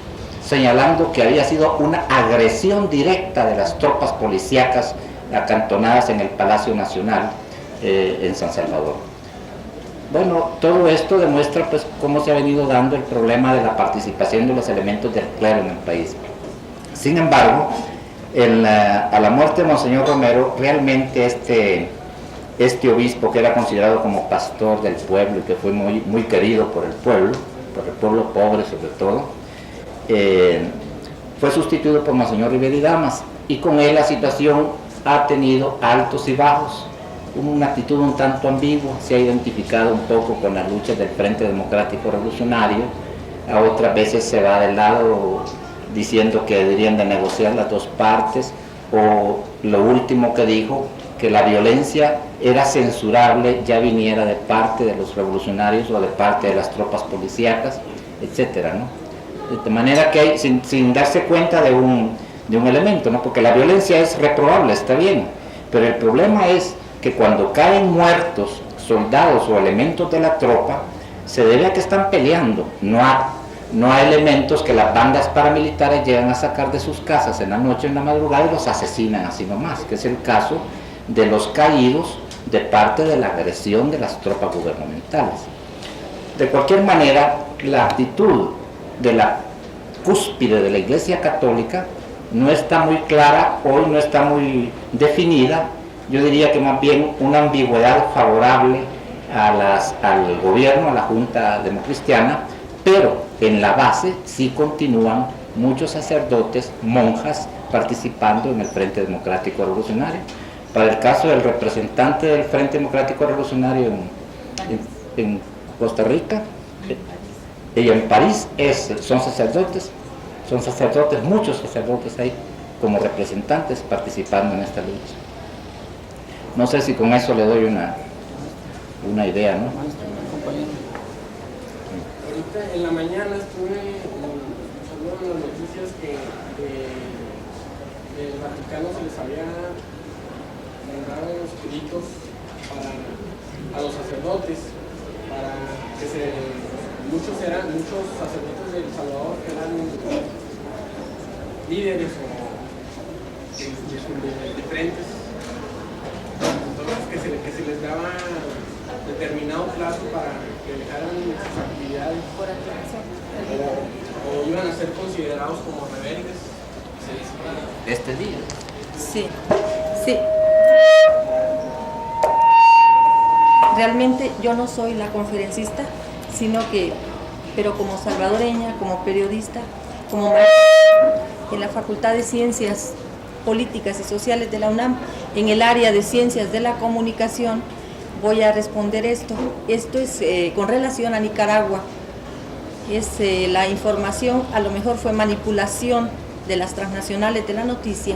señalando que había sido una agresión directa de las tropas policíacas acantonadas en el Palacio Nacional en San Salvador. Bueno, todo esto demuestra pues cómo se ha venido dando el problema de la participación de los elementos del clero en el país. Sin embargo, a la muerte de Monseñor Romero, realmente este obispo, que era considerado como pastor del pueblo y que fue muy, muy querido por el pueblo pobre sobre todo, fue sustituido por Monseñor Rivera y Damas, y con él la situación ha tenido altos y bajos, una actitud un tanto ambigua, se ha identificado un poco con las luchas del Frente Democrático Revolucionario, a otras veces se va del lado diciendo que deberían de negociar las dos partes, o lo último que dijo, que la violencia era censurable, ya viniera de parte de los revolucionarios o de parte de las tropas policíacas, etcétera, ¿no? De manera que hay, sin darse cuenta de un elemento, ¿no? Porque la violencia es reprobable, está bien, pero el problema es que cuando caen muertos soldados o elementos de la tropa, se debe a que están peleando, no a elementos que las bandas paramilitares llegan a sacar de sus casas en la noche, en la madrugada, y los asesinan así nomás, que es el caso de los caídos de parte de la agresión de las tropas gubernamentales. De cualquier manera, la actitud de la cúspide de la Iglesia Católica no está muy clara, hoy no está muy definida. Yo diría que más bien una ambigüedad favorable al gobierno, a la Junta Democristiana, pero en la base sí continúan muchos sacerdotes, monjas, participando en el Frente Democrático Revolucionario. Para el caso del representante del Frente Democrático Revolucionario en Costa Rica y en París, son sacerdotes, muchos sacerdotes ahí como representantes participando en esta lucha. No sé si con eso le doy una idea, ¿no?
Ahorita en la mañana estuve escuchando en las noticias que el Vaticano se les había mandado los escritos a los sacerdotes para que muchos sacerdotes de El Salvador que eran líderes o de frentes, entonces que se les daba determinado plazo para que dejaran sus actividades o iban a ser considerados como rebeldes.
Este día.
Sí, sí. Realmente yo no soy la conferencista, pero como salvadoreña, como periodista, como maestra en la Facultad de Ciencias Políticas y Sociales de la UNAM, en el área de Ciencias de la Comunicación, voy a responder esto. Esto es con relación a Nicaragua. La información a lo mejor fue manipulación de las transnacionales de la noticia,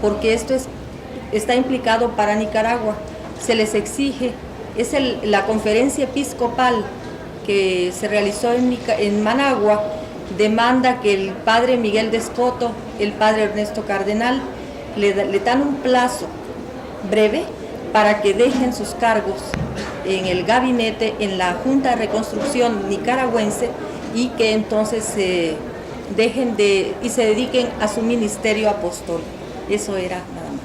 porque esto está implicado para Nicaragua. Se les exige, la conferencia episcopal que se realizó en Managua, demanda que el padre Miguel Descoto, el padre Ernesto Cardenal, le dan un plazo breve para que dejen sus cargos en el gabinete, en la Junta de Reconstrucción nicaragüense, y que entonces se dediquen a su ministerio apostólico. Eso era nada más.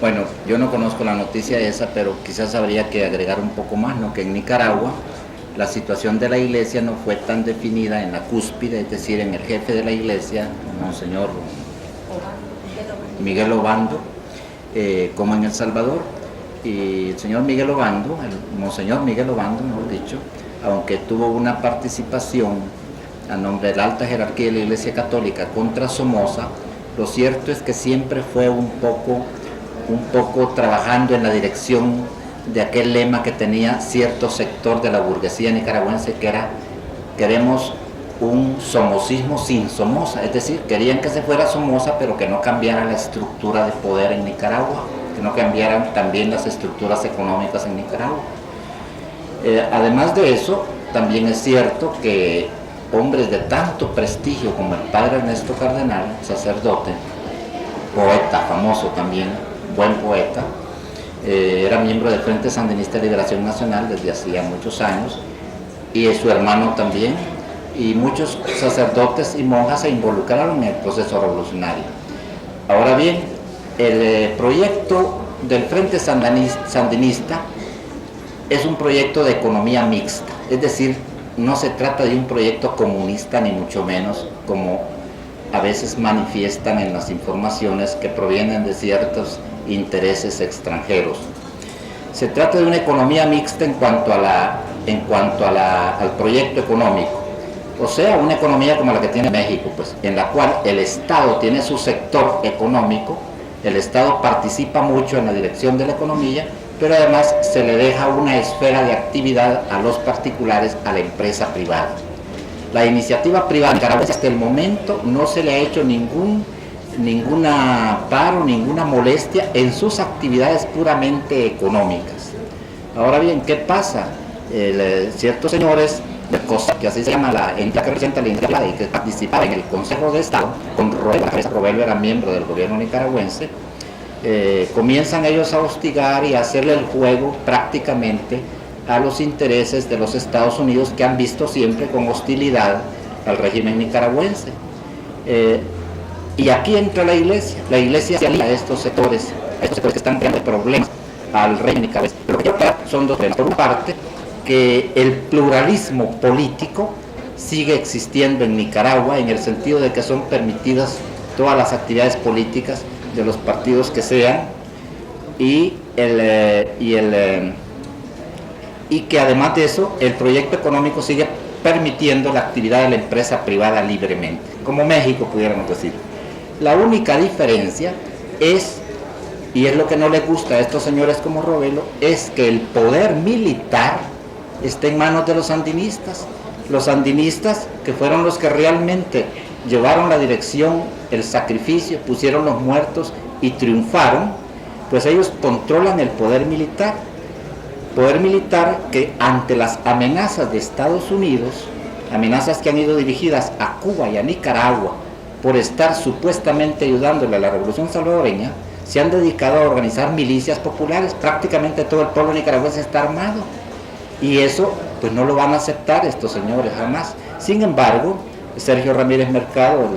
Bueno, yo no conozco la noticia esa, pero quizás habría que agregar un poco más, ¿no? Que en Nicaragua la situación de la iglesia no fue tan definida en la cúspide, es decir, en el jefe de la iglesia, Monseñor Miguel Obando, como en El Salvador. Y el señor Miguel Obando, el Monseñor Miguel Obando, mejor dicho, aunque tuvo una participación a nombre de la alta jerarquía de la Iglesia Católica contra Somoza, lo cierto es que siempre fue un poco trabajando en la dirección de aquel lema que tenía cierto sector de la burguesía nicaragüense, que era: queremos un somocismo sin Somoza, es decir, querían que se fuera Somoza, pero que no cambiara la estructura de poder en Nicaragua, que no cambiaran también las estructuras económicas en Nicaragua. Además de eso, también es cierto que hombres de tanto prestigio como el padre Ernesto Cardenal, sacerdote, poeta famoso también, buen poeta, era miembro del Frente Sandinista de Liberación Nacional desde hacía muchos años, y su hermano también, y muchos sacerdotes y monjas se involucraron en el proceso revolucionario. Ahora bien, el proyecto del Frente Sandinista es un proyecto de economía mixta, es decir, no se trata de un proyecto comunista ni mucho menos, como a veces manifiestan en las informaciones que provienen de ciertos intereses extranjeros. Se trata de una economía mixta en cuanto a la en cuanto al proyecto económico. O sea, una economía como la que tiene México, pues, en la cual el Estado tiene su sector económico, el Estado participa mucho en la dirección de la economía, pero además se le deja una esfera de actividad a los particulares, a la empresa privada. La iniciativa privada en Nicaragua hasta el momento no se le ha hecho ninguna paro, ninguna molestia en sus actividades puramente económicas. Ahora bien, ¿qué pasa? Ciertos señores de COSA, que así se llama la entidad que representa la iniciativa y que participaba en el Consejo de Estado, con Robelo era miembro del gobierno nicaragüense, comienzan ellos a hostigar y a hacerle el juego prácticamente a los intereses de los Estados Unidos, que han visto siempre con hostilidad al régimen nicaragüense. Y aquí entra la iglesia se alía a estos sectores que están creando problemas al régimen nicaragüense. Lo que son dos temas. Por una parte, que el pluralismo político sigue existiendo en Nicaragua, en el sentido de que son permitidas todas las actividades políticas de los partidos que sean, y que además de eso el proyecto económico sigue permitiendo la actividad de la empresa privada libremente, como México pudiéramos decir. La única diferencia es, y es lo que no les gusta a estos señores como Robelo, es que el poder militar está en manos de los sandinistas. Los sandinistas, que fueron los que realmente llevaron la dirección, el sacrificio, pusieron los muertos y triunfaron, pues ellos controlan el poder militar que ante las amenazas de Estados Unidos, amenazas que han ido dirigidas a Cuba y a Nicaragua por estar supuestamente ayudándole a la revolución salvadoreña, se han dedicado a organizar milicias populares. Prácticamente todo el pueblo nicaragüense está armado, y eso pues no lo van a aceptar estos señores jamás. Sin embargo, Sergio Ramírez Mercado,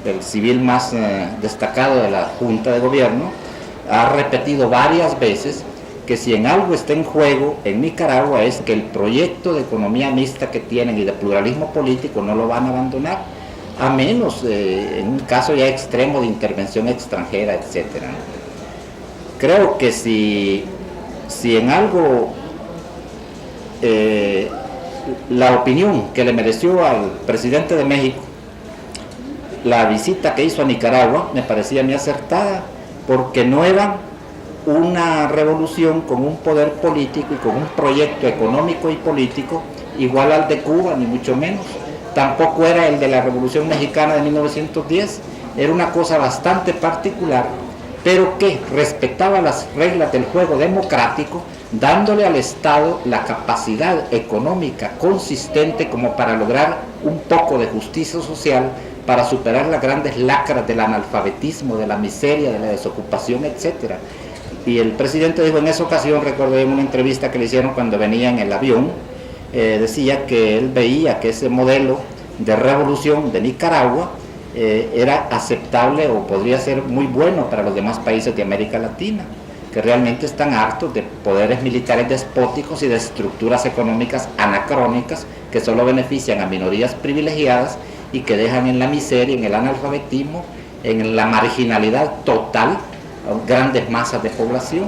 el civil más destacado de la Junta de Gobierno, ha repetido varias veces que si en algo está en juego en Nicaragua es que el proyecto de economía mixta que tienen y de pluralismo político no lo van a abandonar, a menos en un caso ya extremo de intervención extranjera, etcétera. Creo que si en algo la opinión que le mereció al presidente de México la visita que hizo a Nicaragua me parecía muy acertada, porque no era una revolución con un poder político y con un proyecto económico y político igual al de Cuba, ni mucho menos. Tampoco era el de la Revolución Mexicana de 1910, era una cosa bastante particular, pero que respetaba las reglas del juego democrático, dándole al Estado la capacidad económica consistente como para lograr un poco de justicia social, para superar las grandes lacras del analfabetismo, de la miseria, de la desocupación, etcétera. Y el presidente dijo en esa ocasión, recordé en una entrevista que le hicieron cuando venía en el avión, decía que él veía que ese modelo de revolución de Nicaragua era aceptable o podría ser muy bueno para los demás países de América Latina, que realmente están hartos de poderes militares despóticos y de estructuras económicas anacrónicas que solo benefician a minorías privilegiadas y que dejan en la miseria, en el analfabetismo, en la marginalidad total a grandes masas de población.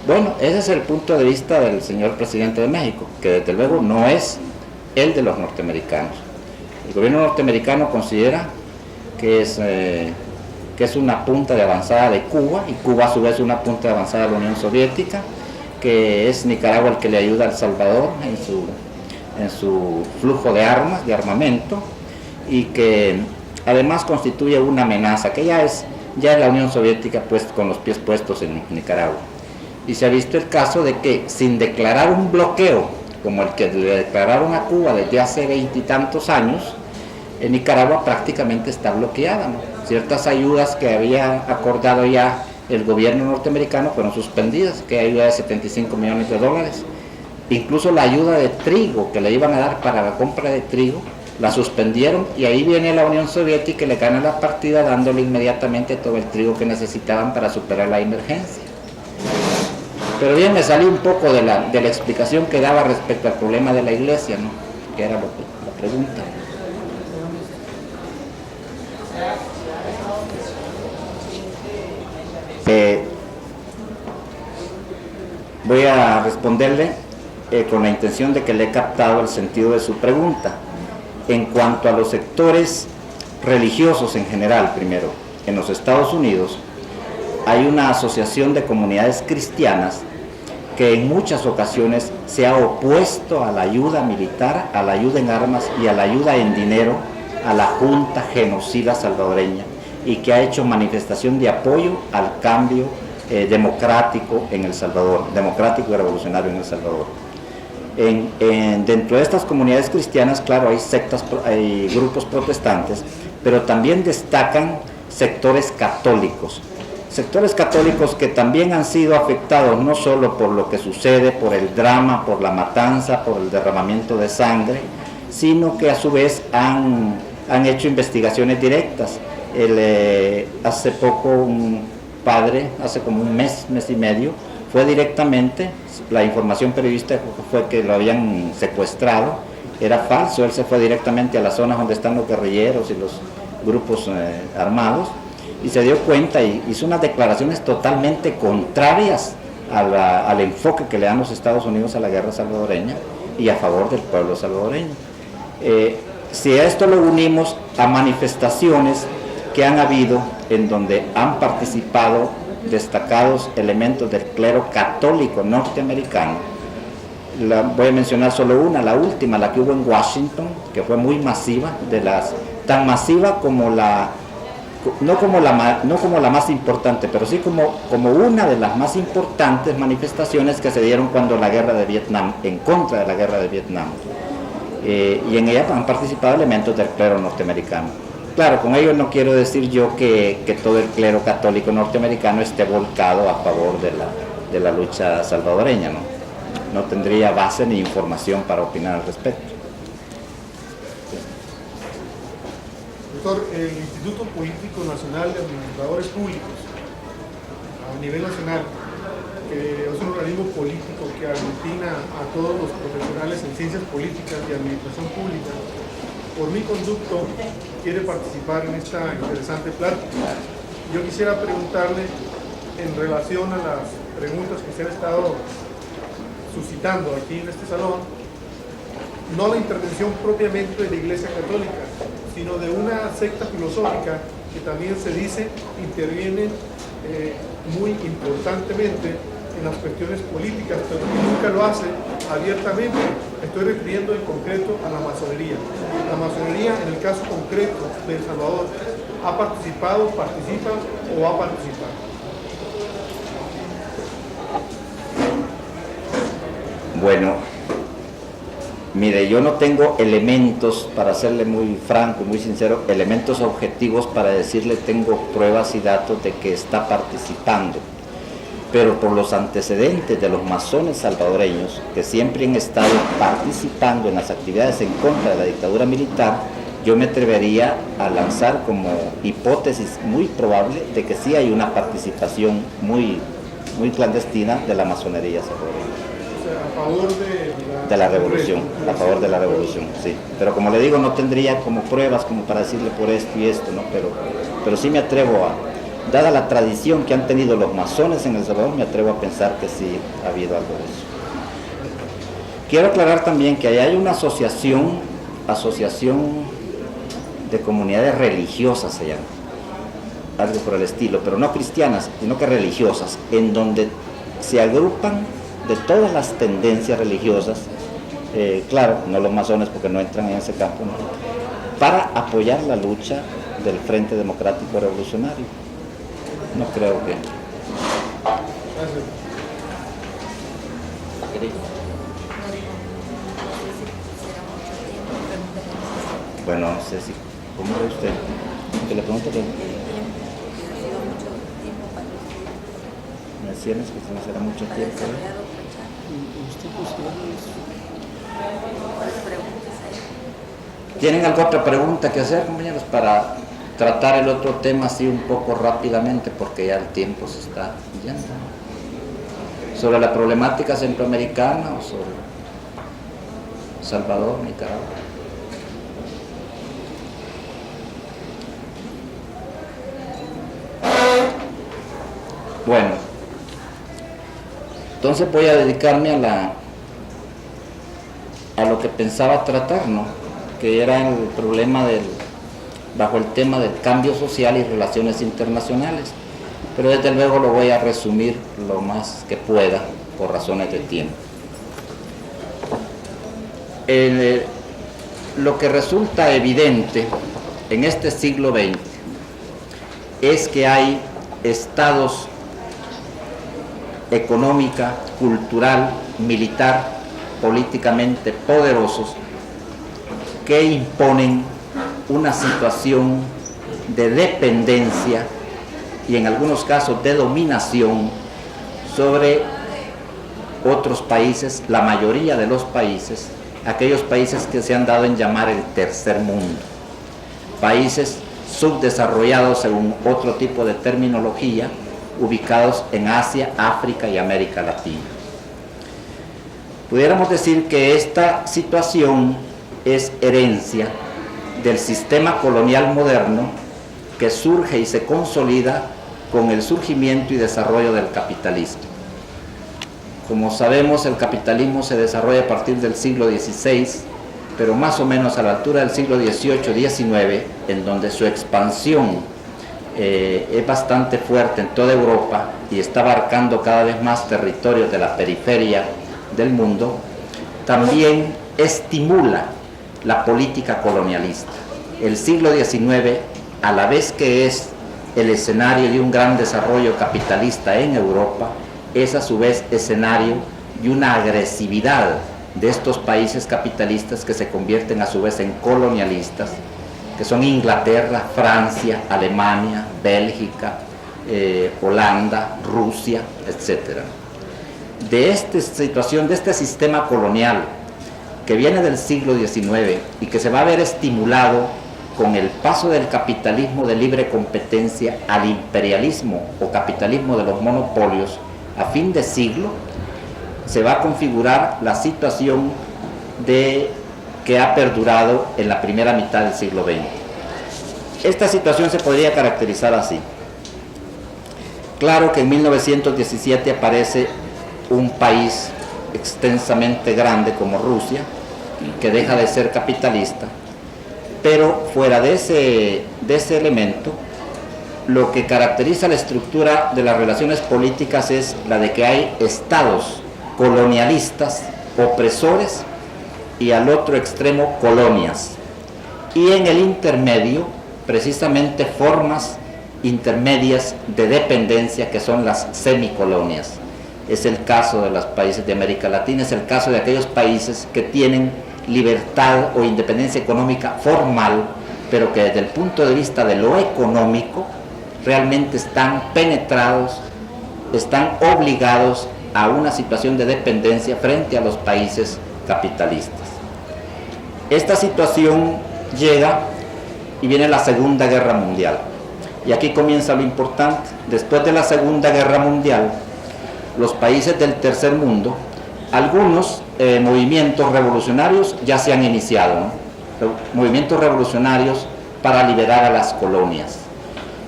Bueno, ese es el punto de vista del señor presidente de México, que desde luego no es el de los norteamericanos. El gobierno norteamericano considera que es una punta de avanzada de Cuba, y Cuba a su vez una punta de avanzada de la Unión Soviética, que es Nicaragua el que le ayuda a El Salvador en su flujo de armas, de armamento, y que además constituye una amenaza, que ya es la Unión Soviética pues con los pies puestos en Nicaragua. Y se ha visto el caso de que sin declarar un bloqueo como el que le declararon a Cuba desde hace 20 y tantos años, en Nicaragua prácticamente está bloqueada, ¿no? Ciertas ayudas que había acordado ya el gobierno norteamericano fueron suspendidas, que hay ayuda de 75 millones de dólares. Incluso la ayuda de trigo que le iban a dar para la compra de trigo, la suspendieron, y ahí viene la Unión Soviética y le gana la partida dándole inmediatamente todo el trigo que necesitaban para superar la emergencia. Pero bien, me salí un poco de la explicación que daba respecto al problema de la iglesia, ¿no? Que era la pregunta. Voy a responderle con la intención de que le he captado el sentido de su pregunta. En cuanto a los sectores religiosos en general, primero, en los Estados Unidos hay una asociación de comunidades cristianas que en muchas ocasiones se ha opuesto a la ayuda militar, a la ayuda en armas y a la ayuda en dinero a la junta genocida salvadoreña, y que ha hecho manifestación de apoyo al cambio democrático en El Salvador, democrático y revolucionario en El Salvador. Dentro de estas comunidades cristianas, claro, hay sectas, hay grupos protestantes, pero también destacan sectores católicos que también han sido afectados no solo por lo que sucede, por el drama, por la matanza, por el derramamiento de sangre, sino que a su vez han hecho investigaciones directas. Hace poco un padre, hace como un mes y medio, fue directamente, la información periodística fue que lo habían secuestrado, era falso, él se fue directamente a las zonas donde están los guerrilleros y los grupos armados, y se dio cuenta y hizo unas declaraciones totalmente contrarias al enfoque que le dan los Estados Unidos a la guerra salvadoreña y a favor del pueblo salvadoreño. Si a esto lo unimos a manifestaciones que han habido en donde han participado destacados elementos del clero católico norteamericano, voy a mencionar solo una, la última, la que hubo en Washington, que fue muy masiva, tan masiva como no como la más importante, pero sí como una de las más importantes manifestaciones que se dieron cuando la guerra de Vietnam, en contra de la guerra de Vietnam, y en ella han participado elementos del clero norteamericano. Claro, con ello no quiero decir yo que todo el clero católico norteamericano esté volcado a favor de la lucha salvadoreña, ¿no? No tendría base ni información para opinar al respecto.
Doctor, el Instituto Político Nacional de Administradores Públicos, a nivel nacional, que es un organismo político que aglutina a todos los profesionales en ciencias políticas y administración pública, por mi conducto quiere participar en esta interesante plática. Yo quisiera preguntarle, en relación a las preguntas que se han estado suscitando aquí en este salón, no la intervención propiamente de la Iglesia Católica, sino de una secta filosófica que también se dice interviene muy importantemente en las cuestiones políticas, pero que nunca lo hace abiertamente. Estoy refiriendo en concreto a la masonería. La masonería, en el caso concreto de El Salvador, ¿ha participado, participa o va a participar?
Bueno, mire, yo no tengo elementos, para serle muy franco, muy sincero, elementos objetivos para decirle tengo pruebas y datos de que está participando. Pero por los antecedentes de los masones salvadoreños, que siempre han estado participando en las actividades en contra de la dictadura militar, yo me atrevería a lanzar como hipótesis muy probable de que sí hay una participación muy clandestina de la masonería salvadoreña.
O sea, a favor
de la revolución, a favor de la revolución, sí. Pero como le digo, no tendría como pruebas como para decirle por esto y esto, ¿no? Pero sí me atrevo dada la tradición que han tenido los masones en El Salvador, me atrevo a pensar que sí ha habido algo de eso. Quiero aclarar también que hay una asociación de comunidades religiosas, se llama, algo por el estilo, pero no cristianas, sino que religiosas, en donde se agrupan de todas las tendencias religiosas, claro, no los masones porque no entran en ese campo, ¿no?, para apoyar la lucha del Frente Democrático Revolucionario. No creo que...
Gracias.
Bueno, no sé si... ¿Cómo ve usted? Que le pregunto que... Me decían que se me será mucho tiempo, ¿eh? ¿Tienen alguna otra pregunta que hacer, compañeros, para tratar el otro tema así un poco rápidamente, porque ya el tiempo se está yendo? ¿Sobre la problemática centroamericana o sobre Salvador, Nicaragua? Bueno, entonces voy a dedicarme a lo que pensaba tratar, ¿no? Que era el problema bajo el tema del cambio social y relaciones internacionales. Pero desde luego lo voy a resumir lo más que pueda por razones de tiempo. Lo que resulta evidente en este siglo XX es que hay estados económica, cultural, militar, políticamente poderosos que imponen una situación de dependencia y en algunos casos de dominación sobre otros países, la mayoría de los países, aquellos países que se han dado en llamar el tercer mundo, países subdesarrollados según otro tipo de terminología, ubicados en Asia, África y América Latina. Pudiéramos decir que esta situación es herencia del sistema colonial moderno que surge y se consolida con el surgimiento y desarrollo del capitalismo. Como sabemos, el capitalismo se desarrolla a partir del siglo XVI, pero más o menos a la altura del siglo XVIII-XIX, en donde su expansión es bastante fuerte en toda Europa y está abarcando cada vez más territorios de la periferia del mundo, también estimula la política colonialista. El siglo XIX, a la vez que es el escenario de un gran desarrollo capitalista en Europa, es a su vez escenario de una agresividad de estos países capitalistas que se convierten a su vez en colonialistas, que son Inglaterra, Francia, Alemania, Bélgica, Holanda, Rusia, etc. De esta situación, de este sistema colonial que viene del siglo XIX y que se va a ver estimulado con el paso del capitalismo de libre competencia al imperialismo o capitalismo de los monopolios a fin de siglo, se va a configurar la situación que ha perdurado en la primera mitad del siglo XX. Esta situación se podría caracterizar así. Claro que en 1917 aparece un país extensamente grande como Rusia, que deja de ser capitalista, pero fuera de ese elemento, lo que caracteriza la estructura de las relaciones políticas es la de que hay estados colonialistas, opresores, y al otro extremo colonias, y en el intermedio precisamente formas intermedias de dependencia que son las semicolonias. Es el caso de los países de América Latina, es el caso de aquellos países que tienen libertad o independencia económica formal, pero que desde el punto de vista de lo económico realmente están penetrados, están obligados a una situación de dependencia frente a los países capitalistas. Esta situación llega y viene la Segunda Guerra Mundial. Y aquí comienza lo importante. Después de la Segunda Guerra Mundial, los países del tercer mundo, algunos movimientos revolucionarios ya se han iniciado, ¿no? Movimientos revolucionarios para liberar a las colonias.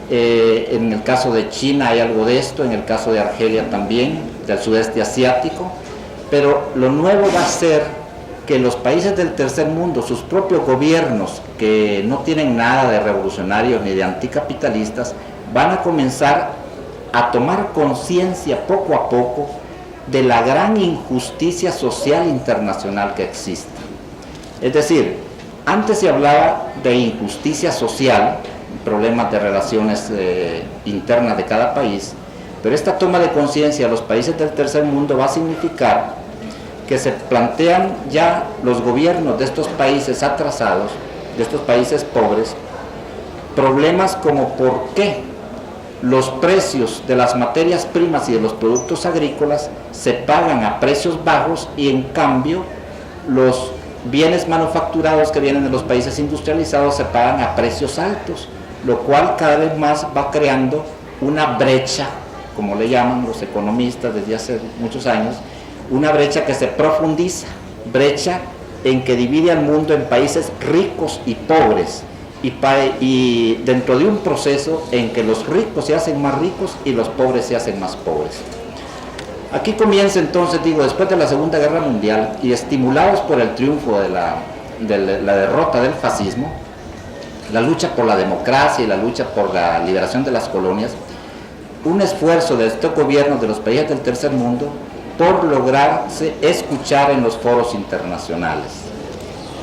En el caso de China hay algo de esto, en el caso de Argelia también, del sudeste asiático, pero lo nuevo va a ser que los países del tercer mundo, sus propios gobiernos, que no tienen nada de revolucionarios ni de anticapitalistas, van a comenzar a tomar conciencia poco a poco de la gran injusticia social internacional que existe. Es decir, antes se hablaba de injusticia social, problemas de relaciones internas de cada país, pero esta toma de conciencia de los países del tercer mundo va a significar que se plantean ya los gobiernos de estos países atrasados, de estos países pobres, problemas como por qué los precios de las materias primas y de los productos agrícolas se pagan a precios bajos y en cambio los bienes manufacturados que vienen de los países industrializados se pagan a precios altos, lo cual cada vez más va creando una brecha, como le llaman los economistas desde hace muchos años, una brecha que se profundiza, brecha en que divide al mundo en países ricos y pobres, y dentro de un proceso en que los ricos se hacen más ricos y los pobres se hacen más pobres. Aquí comienza entonces, digo, después de la Segunda Guerra Mundial y estimulados por el triunfo de la derrota del fascismo, la lucha por la democracia y la lucha por la liberación de las colonias, un esfuerzo de estos gobiernos de los países del tercer mundo por lograrse escuchar en los foros internacionales.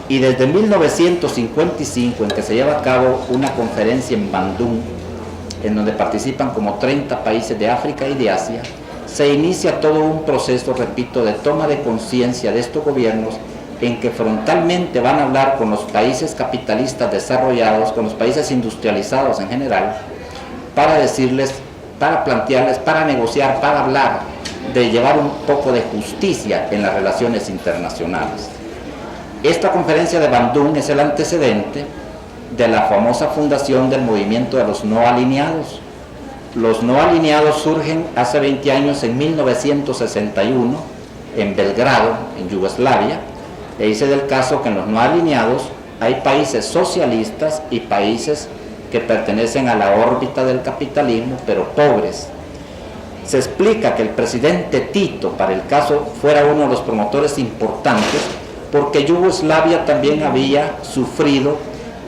Y desde 1955, en que se lleva a cabo una conferencia en Bandung, en donde participan como 30 países de África y de Asia, se inicia todo un proceso, repito, de toma de conciencia de estos gobiernos, en que frontalmente van a hablar con los países capitalistas desarrollados, con los países industrializados en general, para decirles, para plantearles, para negociar, para hablar de llevar un poco de justicia en las relaciones internacionales. Esta conferencia de Bandung es el antecedente de la famosa fundación del movimiento de los no alineados. Los no alineados surgen hace 20 años, en 1961, en Belgrado, en Yugoslavia. E hice del caso que en los no alineados hay países socialistas y países que pertenecen a la órbita del capitalismo, pero pobres. Se explica que el presidente Tito, para el caso, fuera uno de los promotores importantes, porque Yugoslavia también había sufrido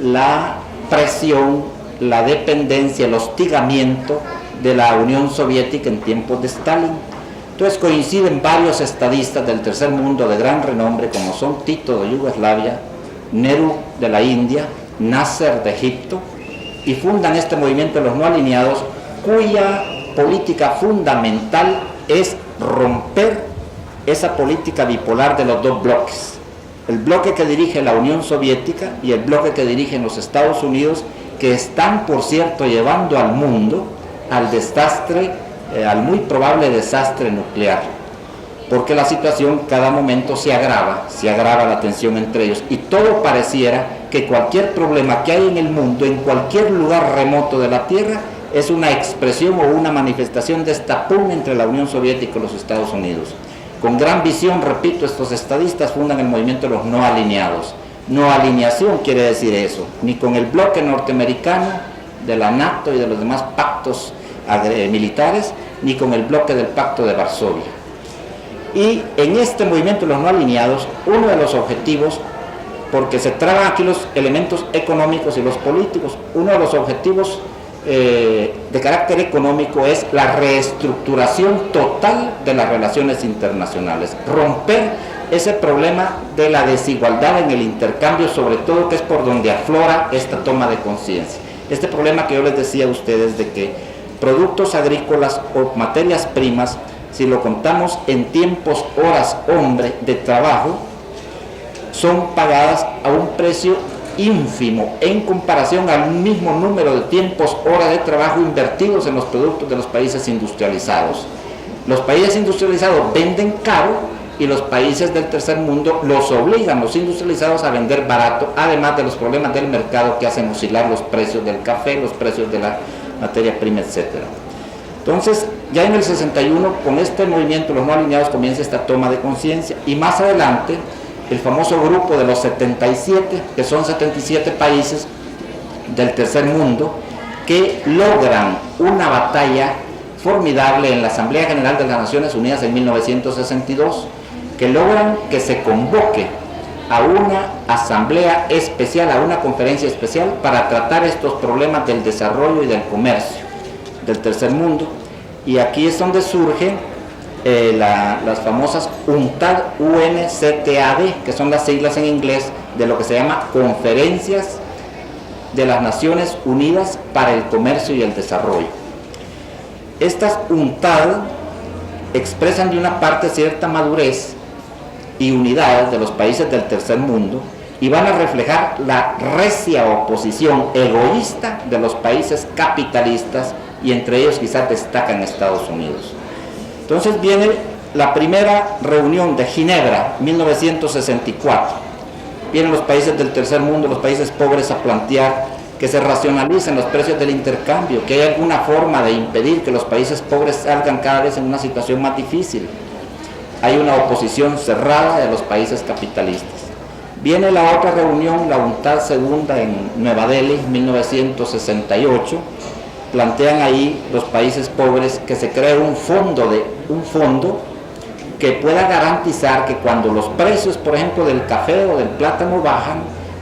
la presión, la dependencia, el hostigamiento de la Unión Soviética en tiempos de Stalin. Entonces coinciden varios estadistas del tercer mundo de gran renombre, como son Tito de Yugoslavia, Nehru de la India, Nasser de Egipto, y fundan este movimiento de los no alineados, cuya política fundamental es romper esa política bipolar de los dos bloques. El bloque que dirige la Unión Soviética y el bloque que dirigen los Estados Unidos, que están, por cierto, llevando al mundo al desastre, al muy probable desastre nuclear, porque la situación cada momento se agrava la tensión entre ellos, y todo pareciera que cualquier problema que hay en el mundo, en cualquier lugar remoto de la Tierra, es una expresión o una manifestación de esta pugna entre la Unión Soviética y los Estados Unidos. Con gran visión, repito, estos estadistas fundan el movimiento de los no alineados. No alineación quiere decir eso, ni con el bloque norteamericano, de la NATO y de los demás pactos militares, ni con el bloque del Pacto de Varsovia. Y en este movimiento de los no alineados, uno de los objetivos, porque se traban aquí los elementos económicos y los políticos, uno de los objetivos de carácter económico es la reestructuración total de las relaciones internacionales, romper ese problema de la desigualdad en el intercambio, sobre todo, que es por donde aflora esta toma de conciencia. Este problema que yo les decía a ustedes de que productos agrícolas o materias primas, si lo contamos en tiempos, horas, hombre de trabajo, son pagadas a un precio ínfimo en comparación al mismo número de tiempos, horas de trabajo invertidos en los productos de los países industrializados. Los países industrializados venden caro y los países del tercer mundo los obligan, los industrializados, a vender barato, además de los problemas del mercado que hacen oscilar los precios del café, los precios de la materia prima, etc. Entonces, ya en el 61, con este movimiento, los no alineados, comienza esta toma de conciencia, y más adelante, el famoso grupo de los 77, que son 77 países del tercer mundo, que logran una batalla formidable en la Asamblea General de las Naciones Unidas en 1962, que logran que se convoque a una asamblea especial, a una conferencia especial para tratar estos problemas del desarrollo y del comercio del tercer mundo. Y aquí es donde surgen las famosas UNCTAD, UNCTAD, que son las siglas en inglés de lo que se llama Conferencias de las Naciones Unidas para el Comercio y el Desarrollo. Estas UNCTAD expresan de una parte cierta madurez y unidad de los países del tercer mundo, y van a reflejar la recia oposición egoísta de los países capitalistas, y entre ellos quizás destacan Estados Unidos. Entonces viene la primera reunión de Ginebra, 1964. Vienen los países del tercer mundo, los países pobres, a plantear que se racionalicen los precios del intercambio, que hay alguna forma de impedir que los países pobres salgan cada vez en una situación más difícil. Hay una oposición cerrada de los países capitalistas. Viene la otra reunión, la UNCTAD segunda, en Nueva Delhi, 1968. Plantean ahí los países pobres que se cree un fondo que pueda garantizar que cuando los precios, por ejemplo, del café o del plátano bajan,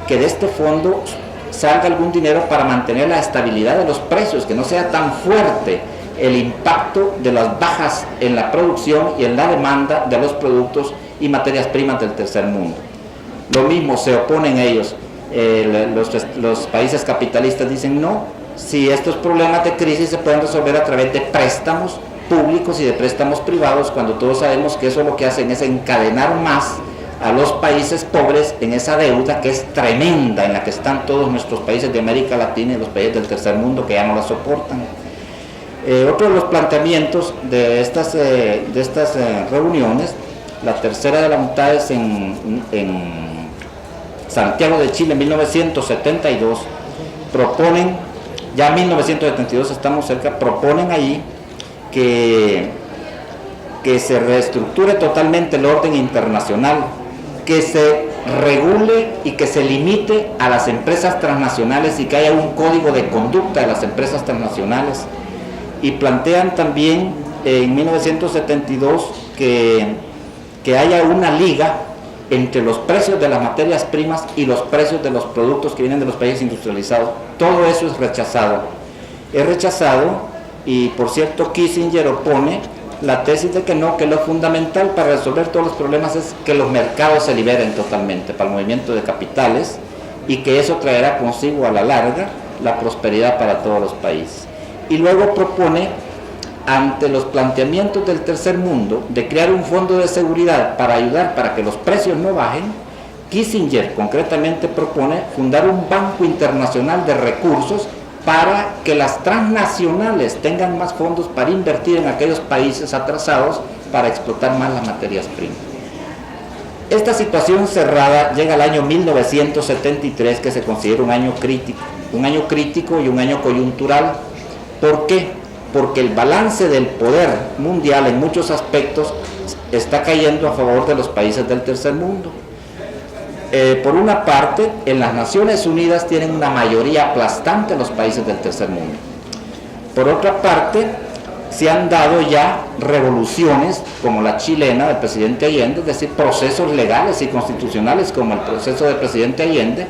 que de este fondo salga algún dinero para mantener la estabilidad de los precios, que no sea tan fuerte el impacto de las bajas en la producción y en la demanda de los productos y materias primas del tercer mundo. Lo mismo se oponen ellos, los países capitalistas dicen no, si estos problemas de crisis se pueden resolver a través de préstamos públicos y de préstamos privados, cuando todos sabemos que eso lo que hacen es encadenar más a los países pobres en esa deuda que es tremenda, en la que están todos nuestros países de América Latina y los países del tercer mundo que ya no la soportan. Otro de los planteamientos de estas reuniones, la tercera de las UNTADs en Santiago de Chile en 1972, proponen, ya en 1972 estamos cerca, proponen allí que se reestructure totalmente el orden internacional, que se regule y que se limite a las empresas transnacionales y que haya un código de conducta de las empresas transnacionales. Y plantean también en 1972 que haya una liga entre los precios de las materias primas y los precios de los productos que vienen de los países industrializados. Todo eso es rechazado. Es rechazado y, por cierto, Kissinger opone la tesis de que no, que lo fundamental para resolver todos los problemas es que los mercados se liberen totalmente para el movimiento de capitales y que eso traerá consigo a la larga la prosperidad para todos los países. Y luego propone, ante los planteamientos del tercer mundo, de crear un fondo de seguridad para ayudar para que los precios no bajen. Kissinger concretamente propone fundar un banco internacional de recursos para que las transnacionales tengan más fondos para invertir en aquellos países atrasados para explotar más las materias primas. Esta situación cerrada llega al año 1973, que se considera un año crítico y un año coyuntural. ¿Por qué? Porque el balance del poder mundial en muchos aspectos está cayendo a favor de los países del tercer mundo. Por una parte, en las Naciones Unidas tienen una mayoría aplastante los países del tercer mundo. Por otra parte, se han dado ya revoluciones como la chilena del presidente Allende, es decir, procesos legales y constitucionales como el proceso del presidente Allende,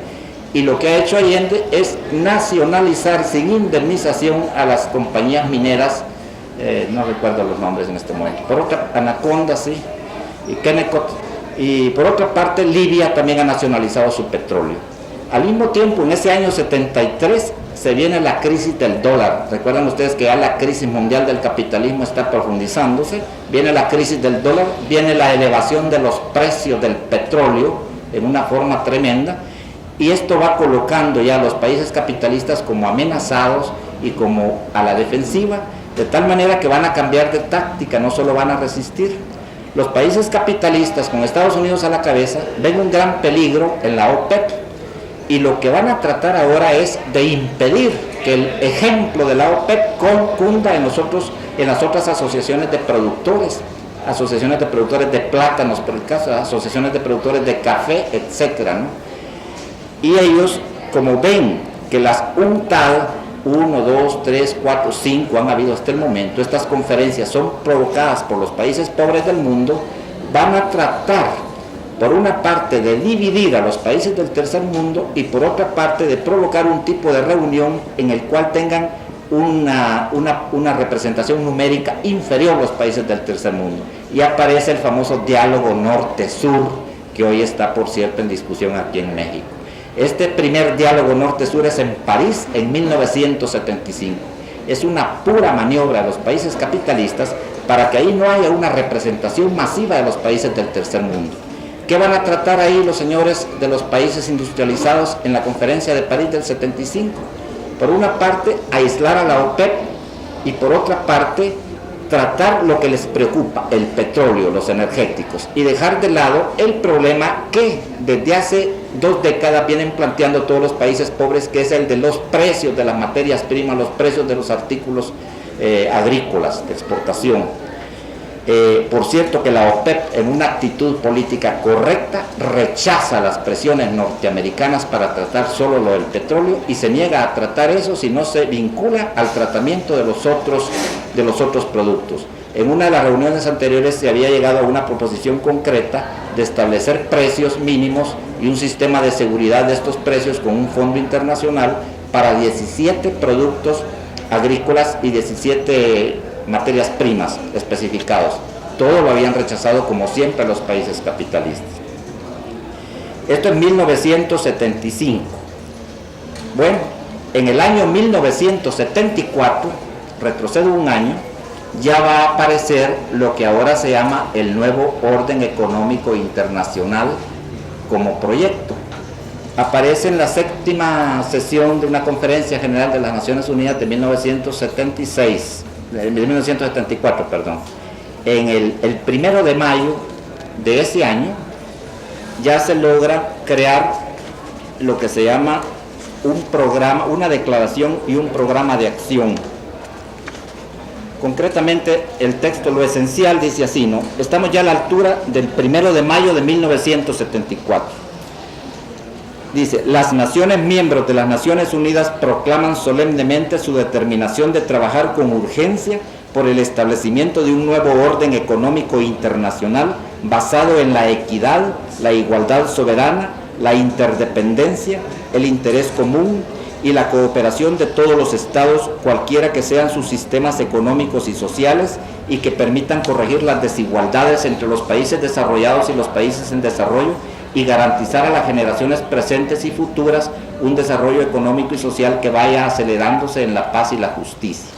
y lo que ha hecho Allende es nacionalizar sin indemnización a las compañías mineras, no recuerdo los nombres en este momento, por otra, Anaconda, sí, y Kennecott, y por otra parte Libia también ha nacionalizado su petróleo. Al mismo tiempo, en ese año 73 se viene la crisis del dólar. Recuerdan ustedes que ya la crisis mundial del capitalismo está profundizándose, viene la crisis del dólar, viene la elevación de los precios del petróleo en una forma tremenda, y esto va colocando ya a los países capitalistas como amenazados y como a la defensiva, de tal manera que van a cambiar de táctica, no solo van a resistir. Los países capitalistas, con Estados Unidos a la cabeza, ven un gran peligro en la OPEP, y lo que van a tratar ahora es de impedir que el ejemplo de la OPEP cunda en las otras asociaciones de productores de plátanos, por el caso, asociaciones de productores de café, etcétera, ¿no? Y ellos, como ven que las UNTAD, 1, 2, 3, 4, 5 han habido hasta el momento, estas conferencias son provocadas por los países pobres del mundo, van a tratar, por una parte, de dividir a los países del tercer mundo y por otra parte de provocar un tipo de reunión en el cual tengan una representación numérica inferior a los países del tercer mundo. Y aparece el famoso diálogo norte-sur, que hoy está, por cierto, en discusión aquí en México. Este primer diálogo norte-sur es en París en 1975. Es una pura maniobra de los países capitalistas para que ahí no haya una representación masiva de los países del tercer mundo. ¿Qué van a tratar ahí los señores de los países industrializados en la conferencia de París del 75? Por una parte, aislar a la OPEP, y por otra parte, tratar lo que les preocupa, el petróleo, los energéticos, y dejar de lado el problema que desde hace 2 décadas vienen planteando todos los países pobres, que es el de los precios de las materias primas, los precios de los artículos agrícolas de exportación. Por cierto que la OPEP, en una actitud política correcta, rechaza las presiones norteamericanas para tratar solo lo del petróleo y se niega a tratar eso si no se vincula al tratamiento de los otros productos. En una de las reuniones anteriores se había llegado a una proposición concreta de establecer precios mínimos y un sistema de seguridad de estos precios con un fondo internacional para 17 productos agrícolas y 17 materias primas especificados. Todo lo habían rechazado, como siempre, los países capitalistas. Esto en 1975. Bueno, en el año 1974, retrocedo un año, ya va a aparecer lo que ahora se llama el nuevo orden económico internacional como proyecto. Aparece en la 7ª sesión de una conferencia general de las Naciones Unidas de 1974, perdón. En el 1 de mayo de ese año ya se logra crear lo que se llama un programa, una declaración y un programa de acción. Concretamente, el texto, lo esencial, dice así, ¿no? Estamos ya a la altura del 1 de mayo de 1974. Dice, las naciones miembros de las Naciones Unidas proclaman solemnemente su determinación de trabajar con urgencia por el establecimiento de un nuevo orden económico internacional basado en la equidad, la igualdad soberana, la interdependencia, el interés común y la cooperación de todos los estados, cualquiera que sean sus sistemas económicos y sociales, y que permitan corregir las desigualdades entre los países desarrollados y los países en desarrollo, y garantizar a las generaciones presentes y futuras un desarrollo económico y social que vaya acelerándose en la paz y la justicia.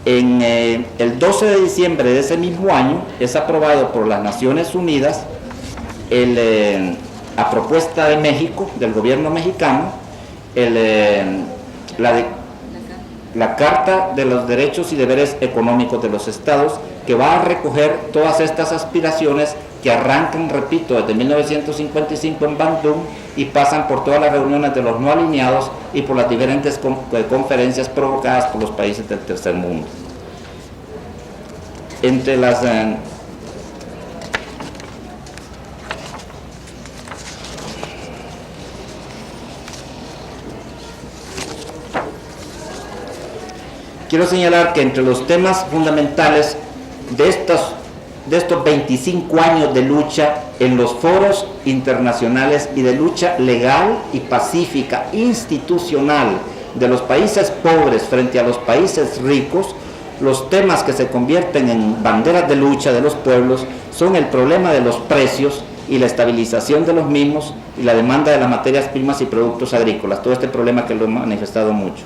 En el 12 de diciembre de ese mismo año es aprobado por las Naciones Unidas, a propuesta de México, del gobierno mexicano, la Carta de los Derechos y Deberes Económicos de los Estados, que va a recoger todas estas aspiraciones que arrancan, repito, desde 1955 en Bandung y pasan por todas las reuniones de los no alineados y por las diferentes conferencias provocadas por los países del tercer mundo. Entre las quiero señalar que entre los temas fundamentales de estos 25 años de lucha en los foros internacionales y de lucha legal y pacífica institucional de los países pobres frente a los países ricos, los temas que se convierten en banderas de lucha de los pueblos son el problema de los precios y la estabilización de los mismos y la demanda de las materias primas y productos agrícolas, todo este problema que lo he manifestado mucho.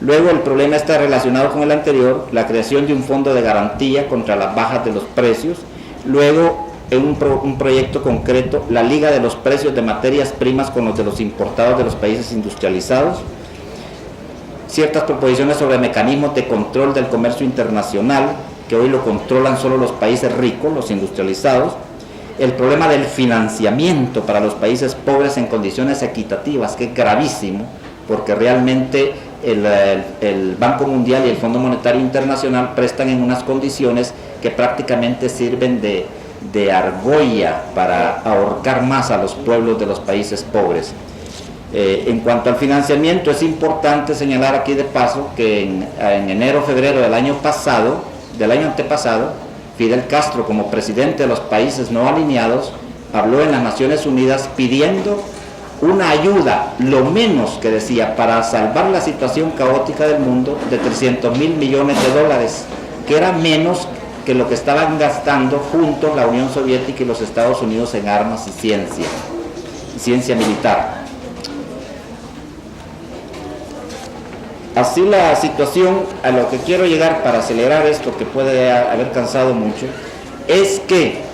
Luego el problema está relacionado con el anterior, la creación de un fondo de garantía contra las bajas de los precios. Luego, en un proyecto concreto, la liga de los precios de materias primas con los de los importados de los países industrializados. Ciertas proposiciones sobre mecanismos de control del comercio internacional, que hoy lo controlan solo los países ricos, los industrializados. El problema del financiamiento para los países pobres en condiciones equitativas, que es gravísimo, porque realmente el Banco Mundial y el Fondo Monetario Internacional prestan en unas condiciones que prácticamente sirven de argolla para ahorcar más a los pueblos de los países pobres. En cuanto al financiamiento, es importante señalar aquí de paso que en enero-febrero del año antepasado, Fidel Castro, como presidente de los países no alineados, habló en las Naciones Unidas pidiendo una ayuda, lo menos que decía, para salvar la situación caótica del mundo, de $300.000 millones, que era menos que lo que estaban gastando juntos la Unión Soviética y los Estados Unidos en armas y ciencia militar. Así la situación, a lo que quiero llegar para acelerar esto, que puede haber cansado mucho, es que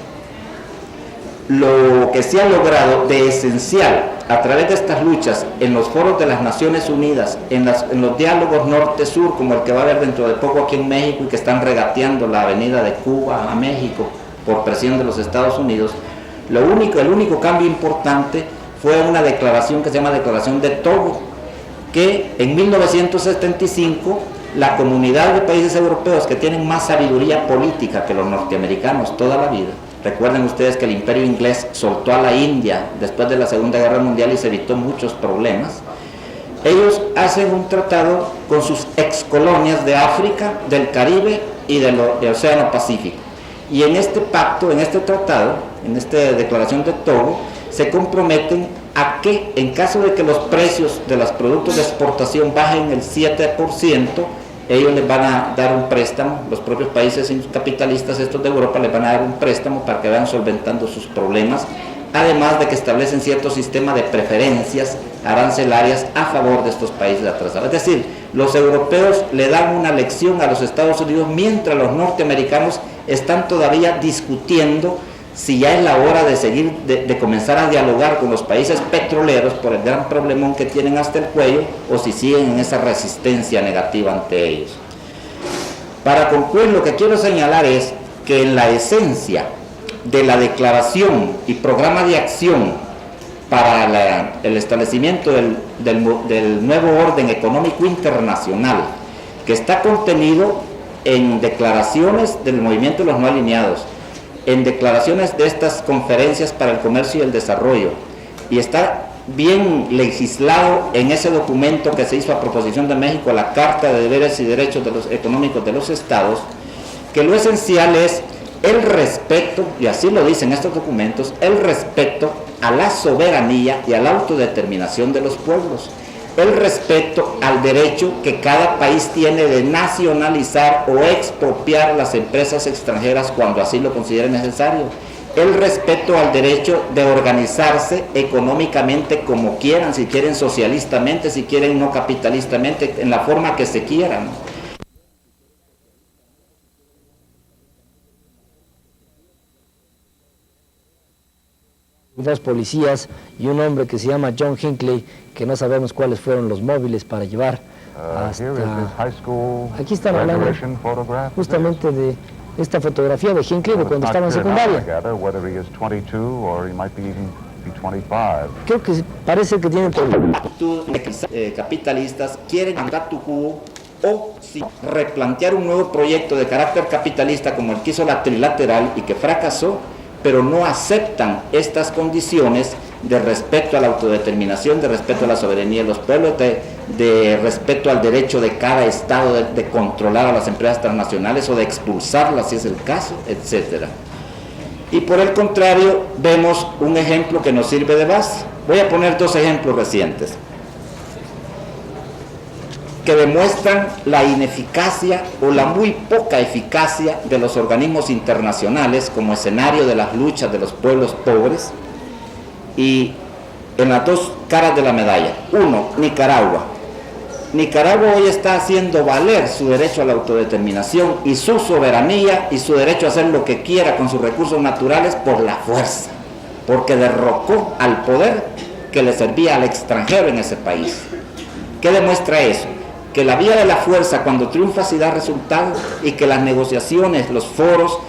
lo que se ha logrado de esencial a través de estas luchas en los foros de las Naciones Unidas, en los diálogos norte-sur, como el que va a haber dentro de poco aquí en México y que están regateando la avenida de Cuba a México por presión de los Estados Unidos, el único cambio importante fue una declaración que se llama Declaración de Togo, que en 1975 la comunidad de países europeos que tienen más sabiduría política que los norteamericanos toda la vida. Recuerden ustedes que el imperio inglés soltó a la India después de la Segunda Guerra Mundial y se evitó muchos problemas. Ellos hacen un tratado con sus excolonias de África, del Caribe y del Océano Pacífico. Y en este pacto, en este tratado, en esta declaración de Togo, se comprometen a que en caso de que los precios de los productos de exportación bajen el 7%, ellos les van a dar un préstamo, los propios países capitalistas estos de Europa les van a dar un préstamo para que vayan solventando sus problemas, además de que establecen cierto sistema de preferencias arancelarias a favor de estos países atrasados. Es decir, los europeos le dan una lección a los Estados Unidos mientras los norteamericanos están todavía discutiendo si ya es la hora de seguir, de comenzar a dialogar con los países petroleros por el gran problemón que tienen hasta el cuello, o si siguen en esa resistencia negativa ante ellos. Para concluir, lo que quiero señalar es que en la esencia de la declaración y programa de acción para el establecimiento del nuevo orden económico internacional, que está contenido en declaraciones del movimiento de los no alineados, en declaraciones de estas conferencias para el comercio y el desarrollo, y está bien legislado en ese documento que se hizo a proposición de México, la Carta de Deberes y Derechos Económicos de los Estados, que lo esencial es el respeto, y así lo dicen estos documentos, el respeto a la soberanía y a la autodeterminación de los pueblos, el respeto al derecho que cada país tiene de nacionalizar o expropiar las empresas extranjeras cuando así lo considere necesario, el respeto al derecho de organizarse económicamente como quieran, si quieren socialistamente, si quieren no capitalistamente, en la forma que se quieran.
Dos policías y un hombre que se llama John Hinckley, que no sabemos cuáles fueron los móviles para llevar hasta... Aquí están hablando justamente de esta fotografía de Hinckley de cuando estaba en secundaria. Creo que parece que tienen
capitalistas quieren andar tu cubo o si replantear un nuevo proyecto de carácter capitalista como el que hizo la trilateral y que fracasó, pero no aceptan estas condiciones de respeto a la autodeterminación, de respeto a la soberanía de los pueblos, de respeto al derecho de cada Estado de controlar a las empresas transnacionales o de expulsarlas si es el caso, etc. Y por el contrario, vemos un ejemplo que nos sirve de base. Voy a poner dos ejemplos recientes que demuestran la ineficacia o la muy poca eficacia de los organismos internacionales como escenario de las luchas de los pueblos pobres, y en las dos caras de la medalla. Uno, Nicaragua. Nicaragua hoy está haciendo valer su derecho a la autodeterminación y su soberanía y su derecho a hacer lo que quiera con sus recursos naturales por la fuerza, porque derrocó al poder que le servía al extranjero en ese país. ¿Qué demuestra eso? Que la vía de la fuerza cuando triunfa sí da resultados, y que las negociaciones, los foros,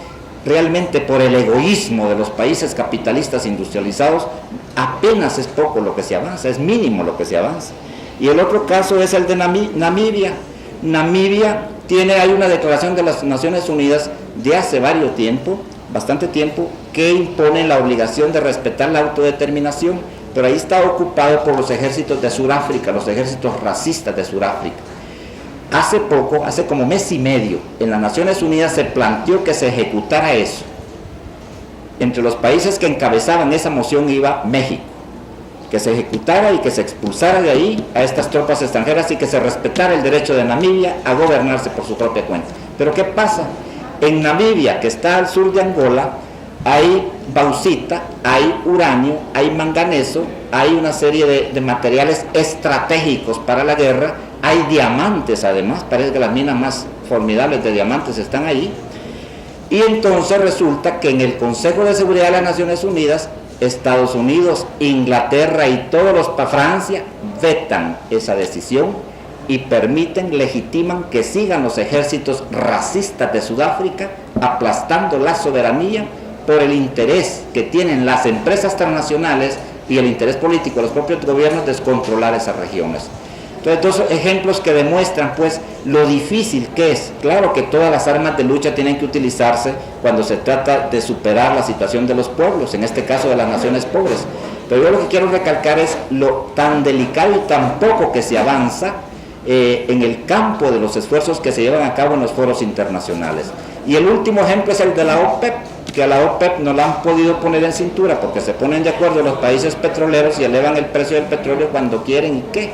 realmente por el egoísmo de los países capitalistas industrializados, apenas es poco lo que se avanza, es mínimo lo que se avanza. Y el otro caso es el de Namibia. Namibia hay una declaración de las Naciones Unidas de hace bastante tiempo, que impone la obligación de respetar la autodeterminación, pero ahí está ocupado por los ejércitos de Sudáfrica, los ejércitos racistas de Sudáfrica. Hace como mes y medio, en las Naciones Unidas se planteó que se ejecutara eso. Entre los países que encabezaban esa moción iba México, que se ejecutara y que se expulsara de ahí a estas tropas extranjeras y que se respetara el derecho de Namibia a gobernarse por su propia cuenta. Pero ¿qué pasa? En Namibia, que está al sur de Angola, hay bauxita, hay uranio, hay manganeso, hay una serie de materiales estratégicos para la guerra, hay diamantes además, parece que las minas más formidables de diamantes están ahí, y entonces resulta que en el Consejo de Seguridad de las Naciones Unidas, Estados Unidos, Inglaterra y Francia vetan esa decisión y legitiman que sigan los ejércitos racistas de Sudáfrica aplastando la soberanía por el interés que tienen las empresas transnacionales y el interés político de los propios gobiernos de descontrolar esas regiones. Entonces, dos ejemplos que demuestran pues lo difícil que es. Claro que todas las armas de lucha tienen que utilizarse cuando se trata de superar la situación de los pueblos, en este caso de las naciones pobres. Pero yo lo que quiero recalcar es lo tan delicado y tan poco que se avanza en el campo de los esfuerzos que se llevan a cabo en los foros internacionales. Y el último ejemplo es el de la OPEP, que a la OPEP no la han podido poner en cintura porque se ponen de acuerdo los países petroleros y elevan el precio del petróleo cuando quieren y qué.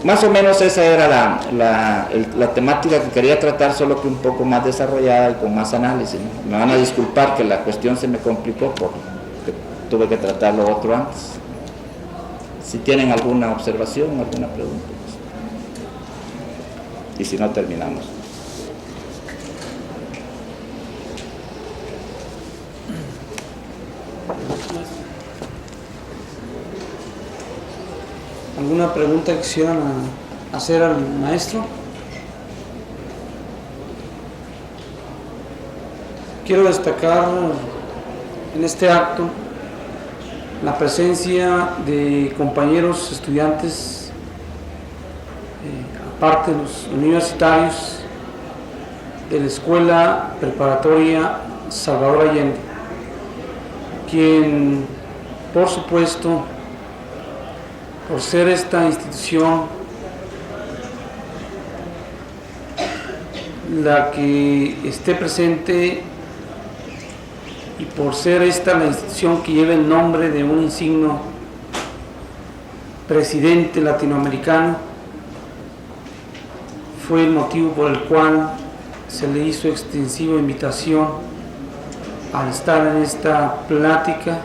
Más o menos esa era la temática que quería tratar, solo que un poco más desarrollada y con más análisis, ¿no? Me van a disculpar que la cuestión se me complicó porque tuve que tratar lo otro antes. Si tienen alguna observación, alguna pregunta, pues. Y si no, terminamos.
¿Alguna pregunta que quisieran hacer al maestro? Quiero destacar en este acto la presencia de compañeros estudiantes, aparte de los universitarios, de la Escuela Preparatoria Salvador Allende, quien, por supuesto, por ser esta institución la que esté presente y por ser esta la institución que lleva el nombre de un insigno presidente latinoamericano, fue el motivo por el cual se le hizo extensiva invitación a estar en esta plática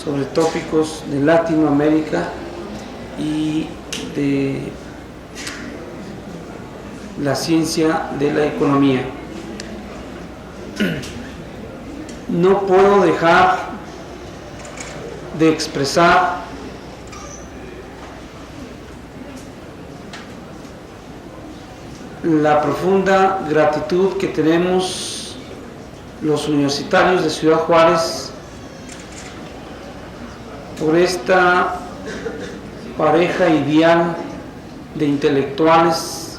sobre tópicos de Latinoamérica y de la ciencia de la economía. No puedo dejar de expresar la profunda gratitud que tenemos los universitarios de Ciudad Juárez por esta pareja ideal de intelectuales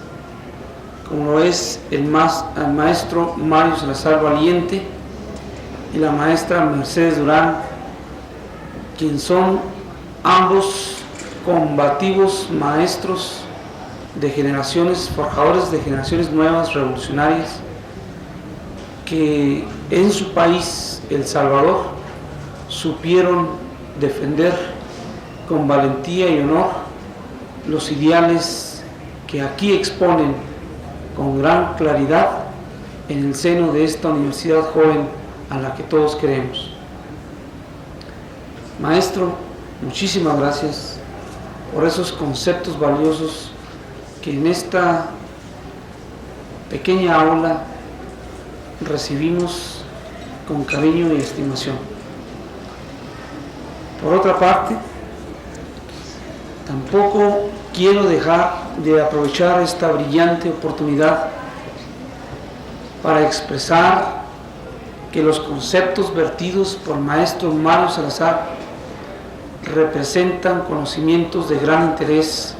como es el maestro Mario Salazar Valiente y la maestra Mercedes Durán, quienes son ambos combativos maestros de generaciones, forjadores de generaciones nuevas, revolucionarias, que en su país, El Salvador, supieron defender con valentía y honor los ideales que aquí exponen con gran claridad en el seno de esta universidad joven a la que todos queremos. Maestro, muchísimas gracias por esos conceptos valiosos que en esta pequeña aula recibimos con cariño y estimación. Por otra parte, tampoco quiero dejar de aprovechar esta brillante oportunidad para expresar que los conceptos vertidos por el maestro Mario Salazar representan conocimientos de gran interés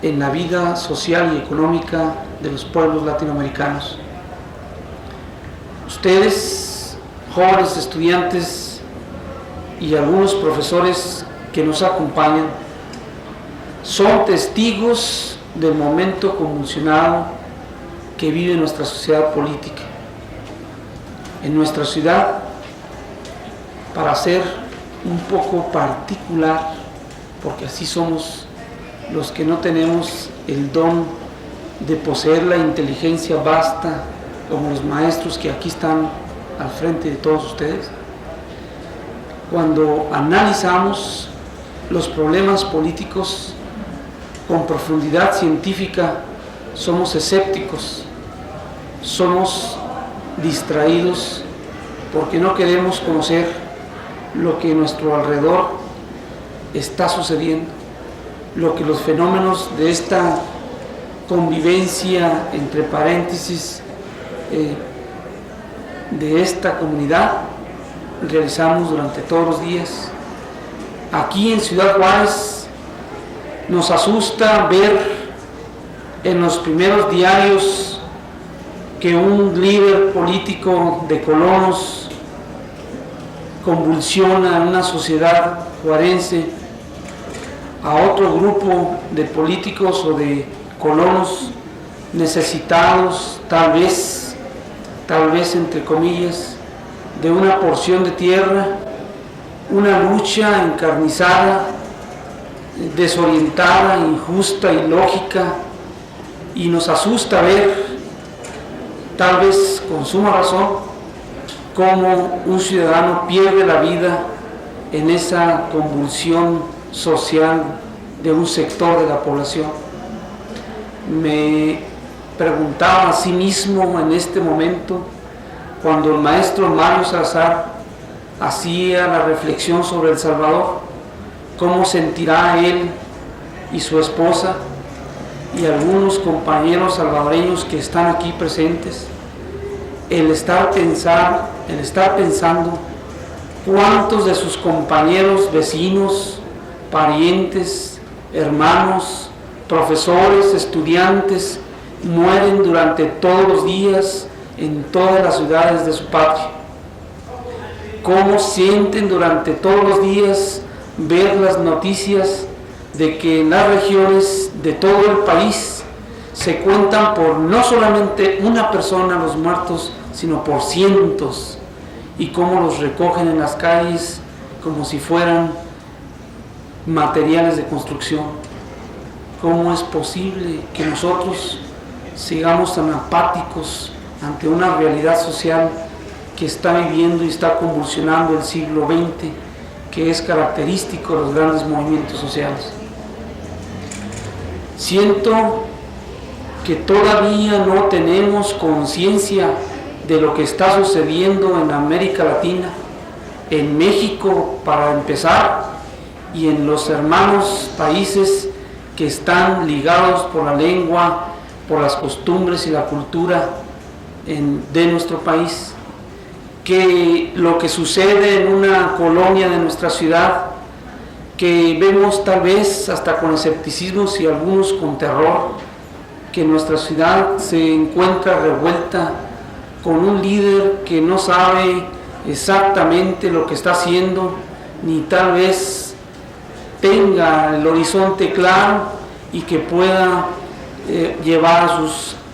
en la vida social y económica de los pueblos latinoamericanos. Ustedes, jóvenes estudiantes y algunos profesores que nos acompañan, son testigos del momento convulsionado que vive nuestra sociedad política. En nuestra ciudad, para ser un poco particular, porque así somos los que no tenemos el don de poseer la inteligencia vasta como los maestros que aquí están al frente de todos ustedes, cuando analizamos los problemas políticos con profundidad científica, somos escépticos, somos distraídos porque no queremos conocer lo que a nuestro alrededor está sucediendo, lo que los fenómenos de esta convivencia, entre paréntesis, de esta comunidad realizamos durante todos los días. Aquí en Ciudad Juárez nos asusta ver en los primeros diarios que un líder político de colonos convulsiona en una sociedad juarense a otro grupo de políticos o de colonos necesitados, tal vez entre comillas, de una porción de tierra, una lucha encarnizada, desorientada, injusta, ilógica, y nos asusta ver, tal vez con suma razón, cómo un ciudadano pierde la vida en esa convulsión social de un sector de la población. Me preguntaba a sí mismo en este momento, cuando el maestro Mario Salazar hacía la reflexión sobre El Salvador, cómo sentirá él y su esposa y algunos compañeros salvadoreños que están aquí presentes, el estar pensando cuántos de sus compañeros, vecinos, parientes, hermanos, profesores, estudiantes, mueren durante todos los días en todas las ciudades de su patria. Cómo sienten durante todos los días ver las noticias de que en las regiones de todo el país se cuentan por no solamente una persona los muertos, sino por cientos, y cómo los recogen en las calles como si fueran materiales de construcción. ¿Cómo es posible que nosotros sigamos tan apáticos ante una realidad social que está viviendo y está convulsionando el siglo XX, que es característico de los grandes movimientos sociales? Siento que todavía no tenemos conciencia de lo que está sucediendo en América Latina, en México para empezar, y en los hermanos países que están ligados por la lengua, por las costumbres y la cultura de nuestro país. Que lo que sucede en una colonia de nuestra ciudad, que vemos tal vez hasta con escepticismo y algunos con terror, que nuestra ciudad se encuentra revuelta con un líder que no sabe exactamente lo que está haciendo, ni tal vez tenga el horizonte claro, y que pueda llevar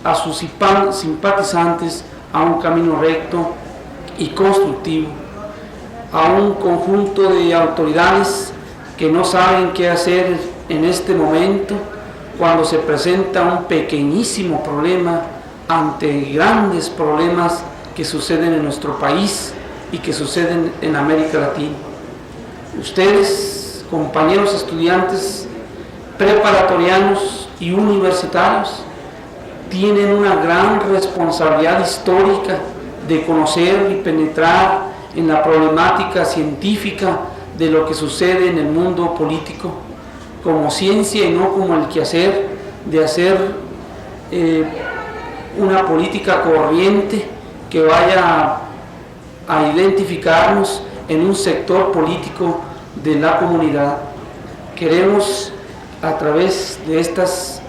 a sus simpatizantes a un camino recto y constructivo, a un conjunto de autoridades que no saben qué hacer en este momento cuando se presenta un pequeñísimo problema ante grandes problemas que suceden en nuestro país y que suceden en América Latina. Ustedes, compañeros estudiantes preparatorianos y universitarios, tienen una gran responsabilidad histórica de conocer y penetrar en la problemática científica de lo que sucede en el mundo político, como ciencia y no como el quehacer de hacer una política corriente que vaya a identificarnos en un sector político de la comunidad. Queremos, a través de estas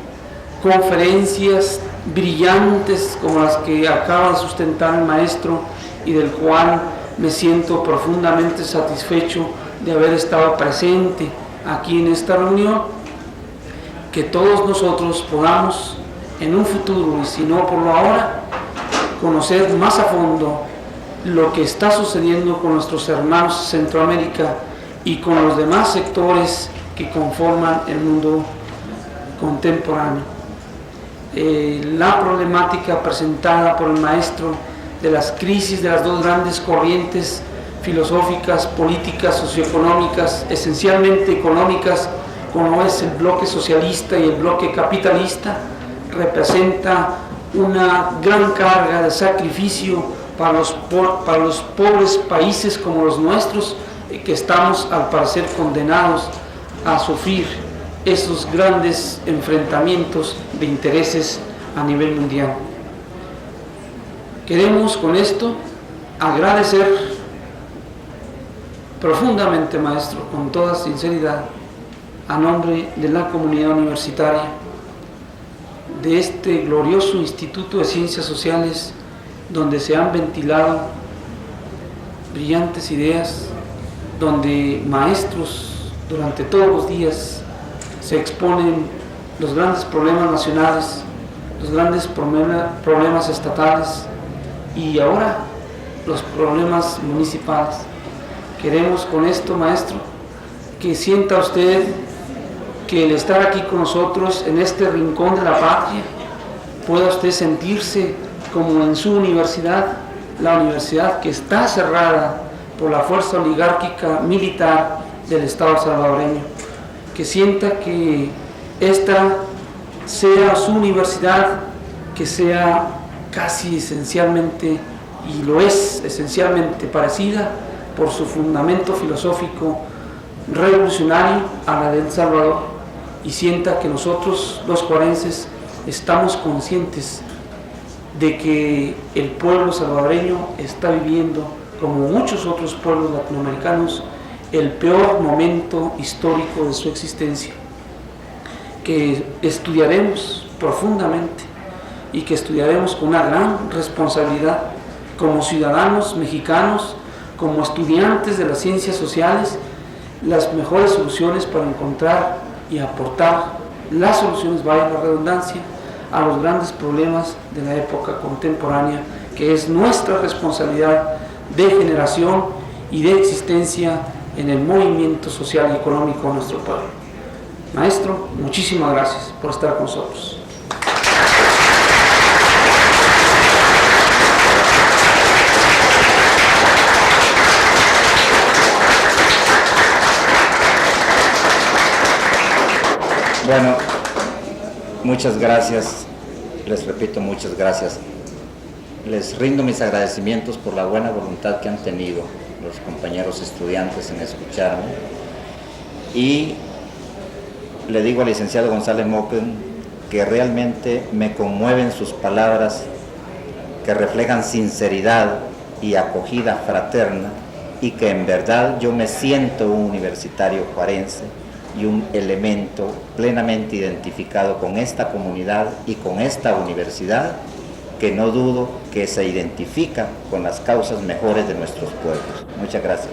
conferencias brillantes como las que acaba de sustentar el maestro, y del cual me siento profundamente satisfecho de haber estado presente aquí en esta reunión, que todos nosotros podamos en un futuro, y si no por lo ahora, conocer más a fondo lo que está sucediendo con nuestros hermanos de Centroamérica y con los demás sectores que conforman el mundo contemporáneo. La problemática presentada por el maestro de las crisis de las dos grandes corrientes filosóficas, políticas, socioeconómicas, esencialmente económicas, como es el bloque socialista y el bloque capitalista, representa una gran carga de sacrificio para los pobres países como los nuestros, que estamos al parecer condenados a sufrir esos grandes enfrentamientos de intereses a nivel mundial. Queremos con esto agradecer profundamente, maestro, con toda sinceridad, a nombre de la comunidad universitaria, de este glorioso Instituto de Ciencias Sociales, donde se han ventilado brillantes ideas, donde maestros durante todos los días se exponen los grandes problemas nacionales, los grandes problemas estatales y ahora los problemas municipales. Queremos con esto, maestro, que sienta usted que el estar aquí con nosotros en este rincón de la patria, pueda usted sentirse como en su universidad, la universidad que está cerrada por la fuerza oligárquica militar del Estado salvadoreño, que sienta que esta sea su universidad, que sea casi esencialmente, y lo es esencialmente parecida por su fundamento filosófico revolucionario a la de El Salvador, y sienta que nosotros los juarenses estamos conscientes de que el pueblo salvadoreño está viviendo, como muchos otros pueblos latinoamericanos, el peor momento histórico de su existencia, que estudiaremos profundamente y que estudiaremos con una gran responsabilidad como ciudadanos mexicanos, como estudiantes de las ciencias sociales, las mejores soluciones para encontrar y aportar las soluciones, vaya la redundancia, a los grandes problemas de la época contemporánea, que es nuestra responsabilidad de generación y de existencia en el movimiento social y económico de nuestro pueblo. Maestro, muchísimas gracias por estar con nosotros.
Bueno, muchas gracias, les repito, muchas gracias. Les rindo mis agradecimientos por la buena voluntad que han tenido los compañeros estudiantes en escucharme, y le digo al licenciado González Moquen que realmente me conmueven sus palabras, que reflejan sinceridad y acogida fraterna, y que en verdad yo me siento un universitario juarense y un elemento plenamente identificado con esta comunidad y con esta universidad, que no dudo que se identifica con las causas mejores de nuestros pueblos. Muchas gracias.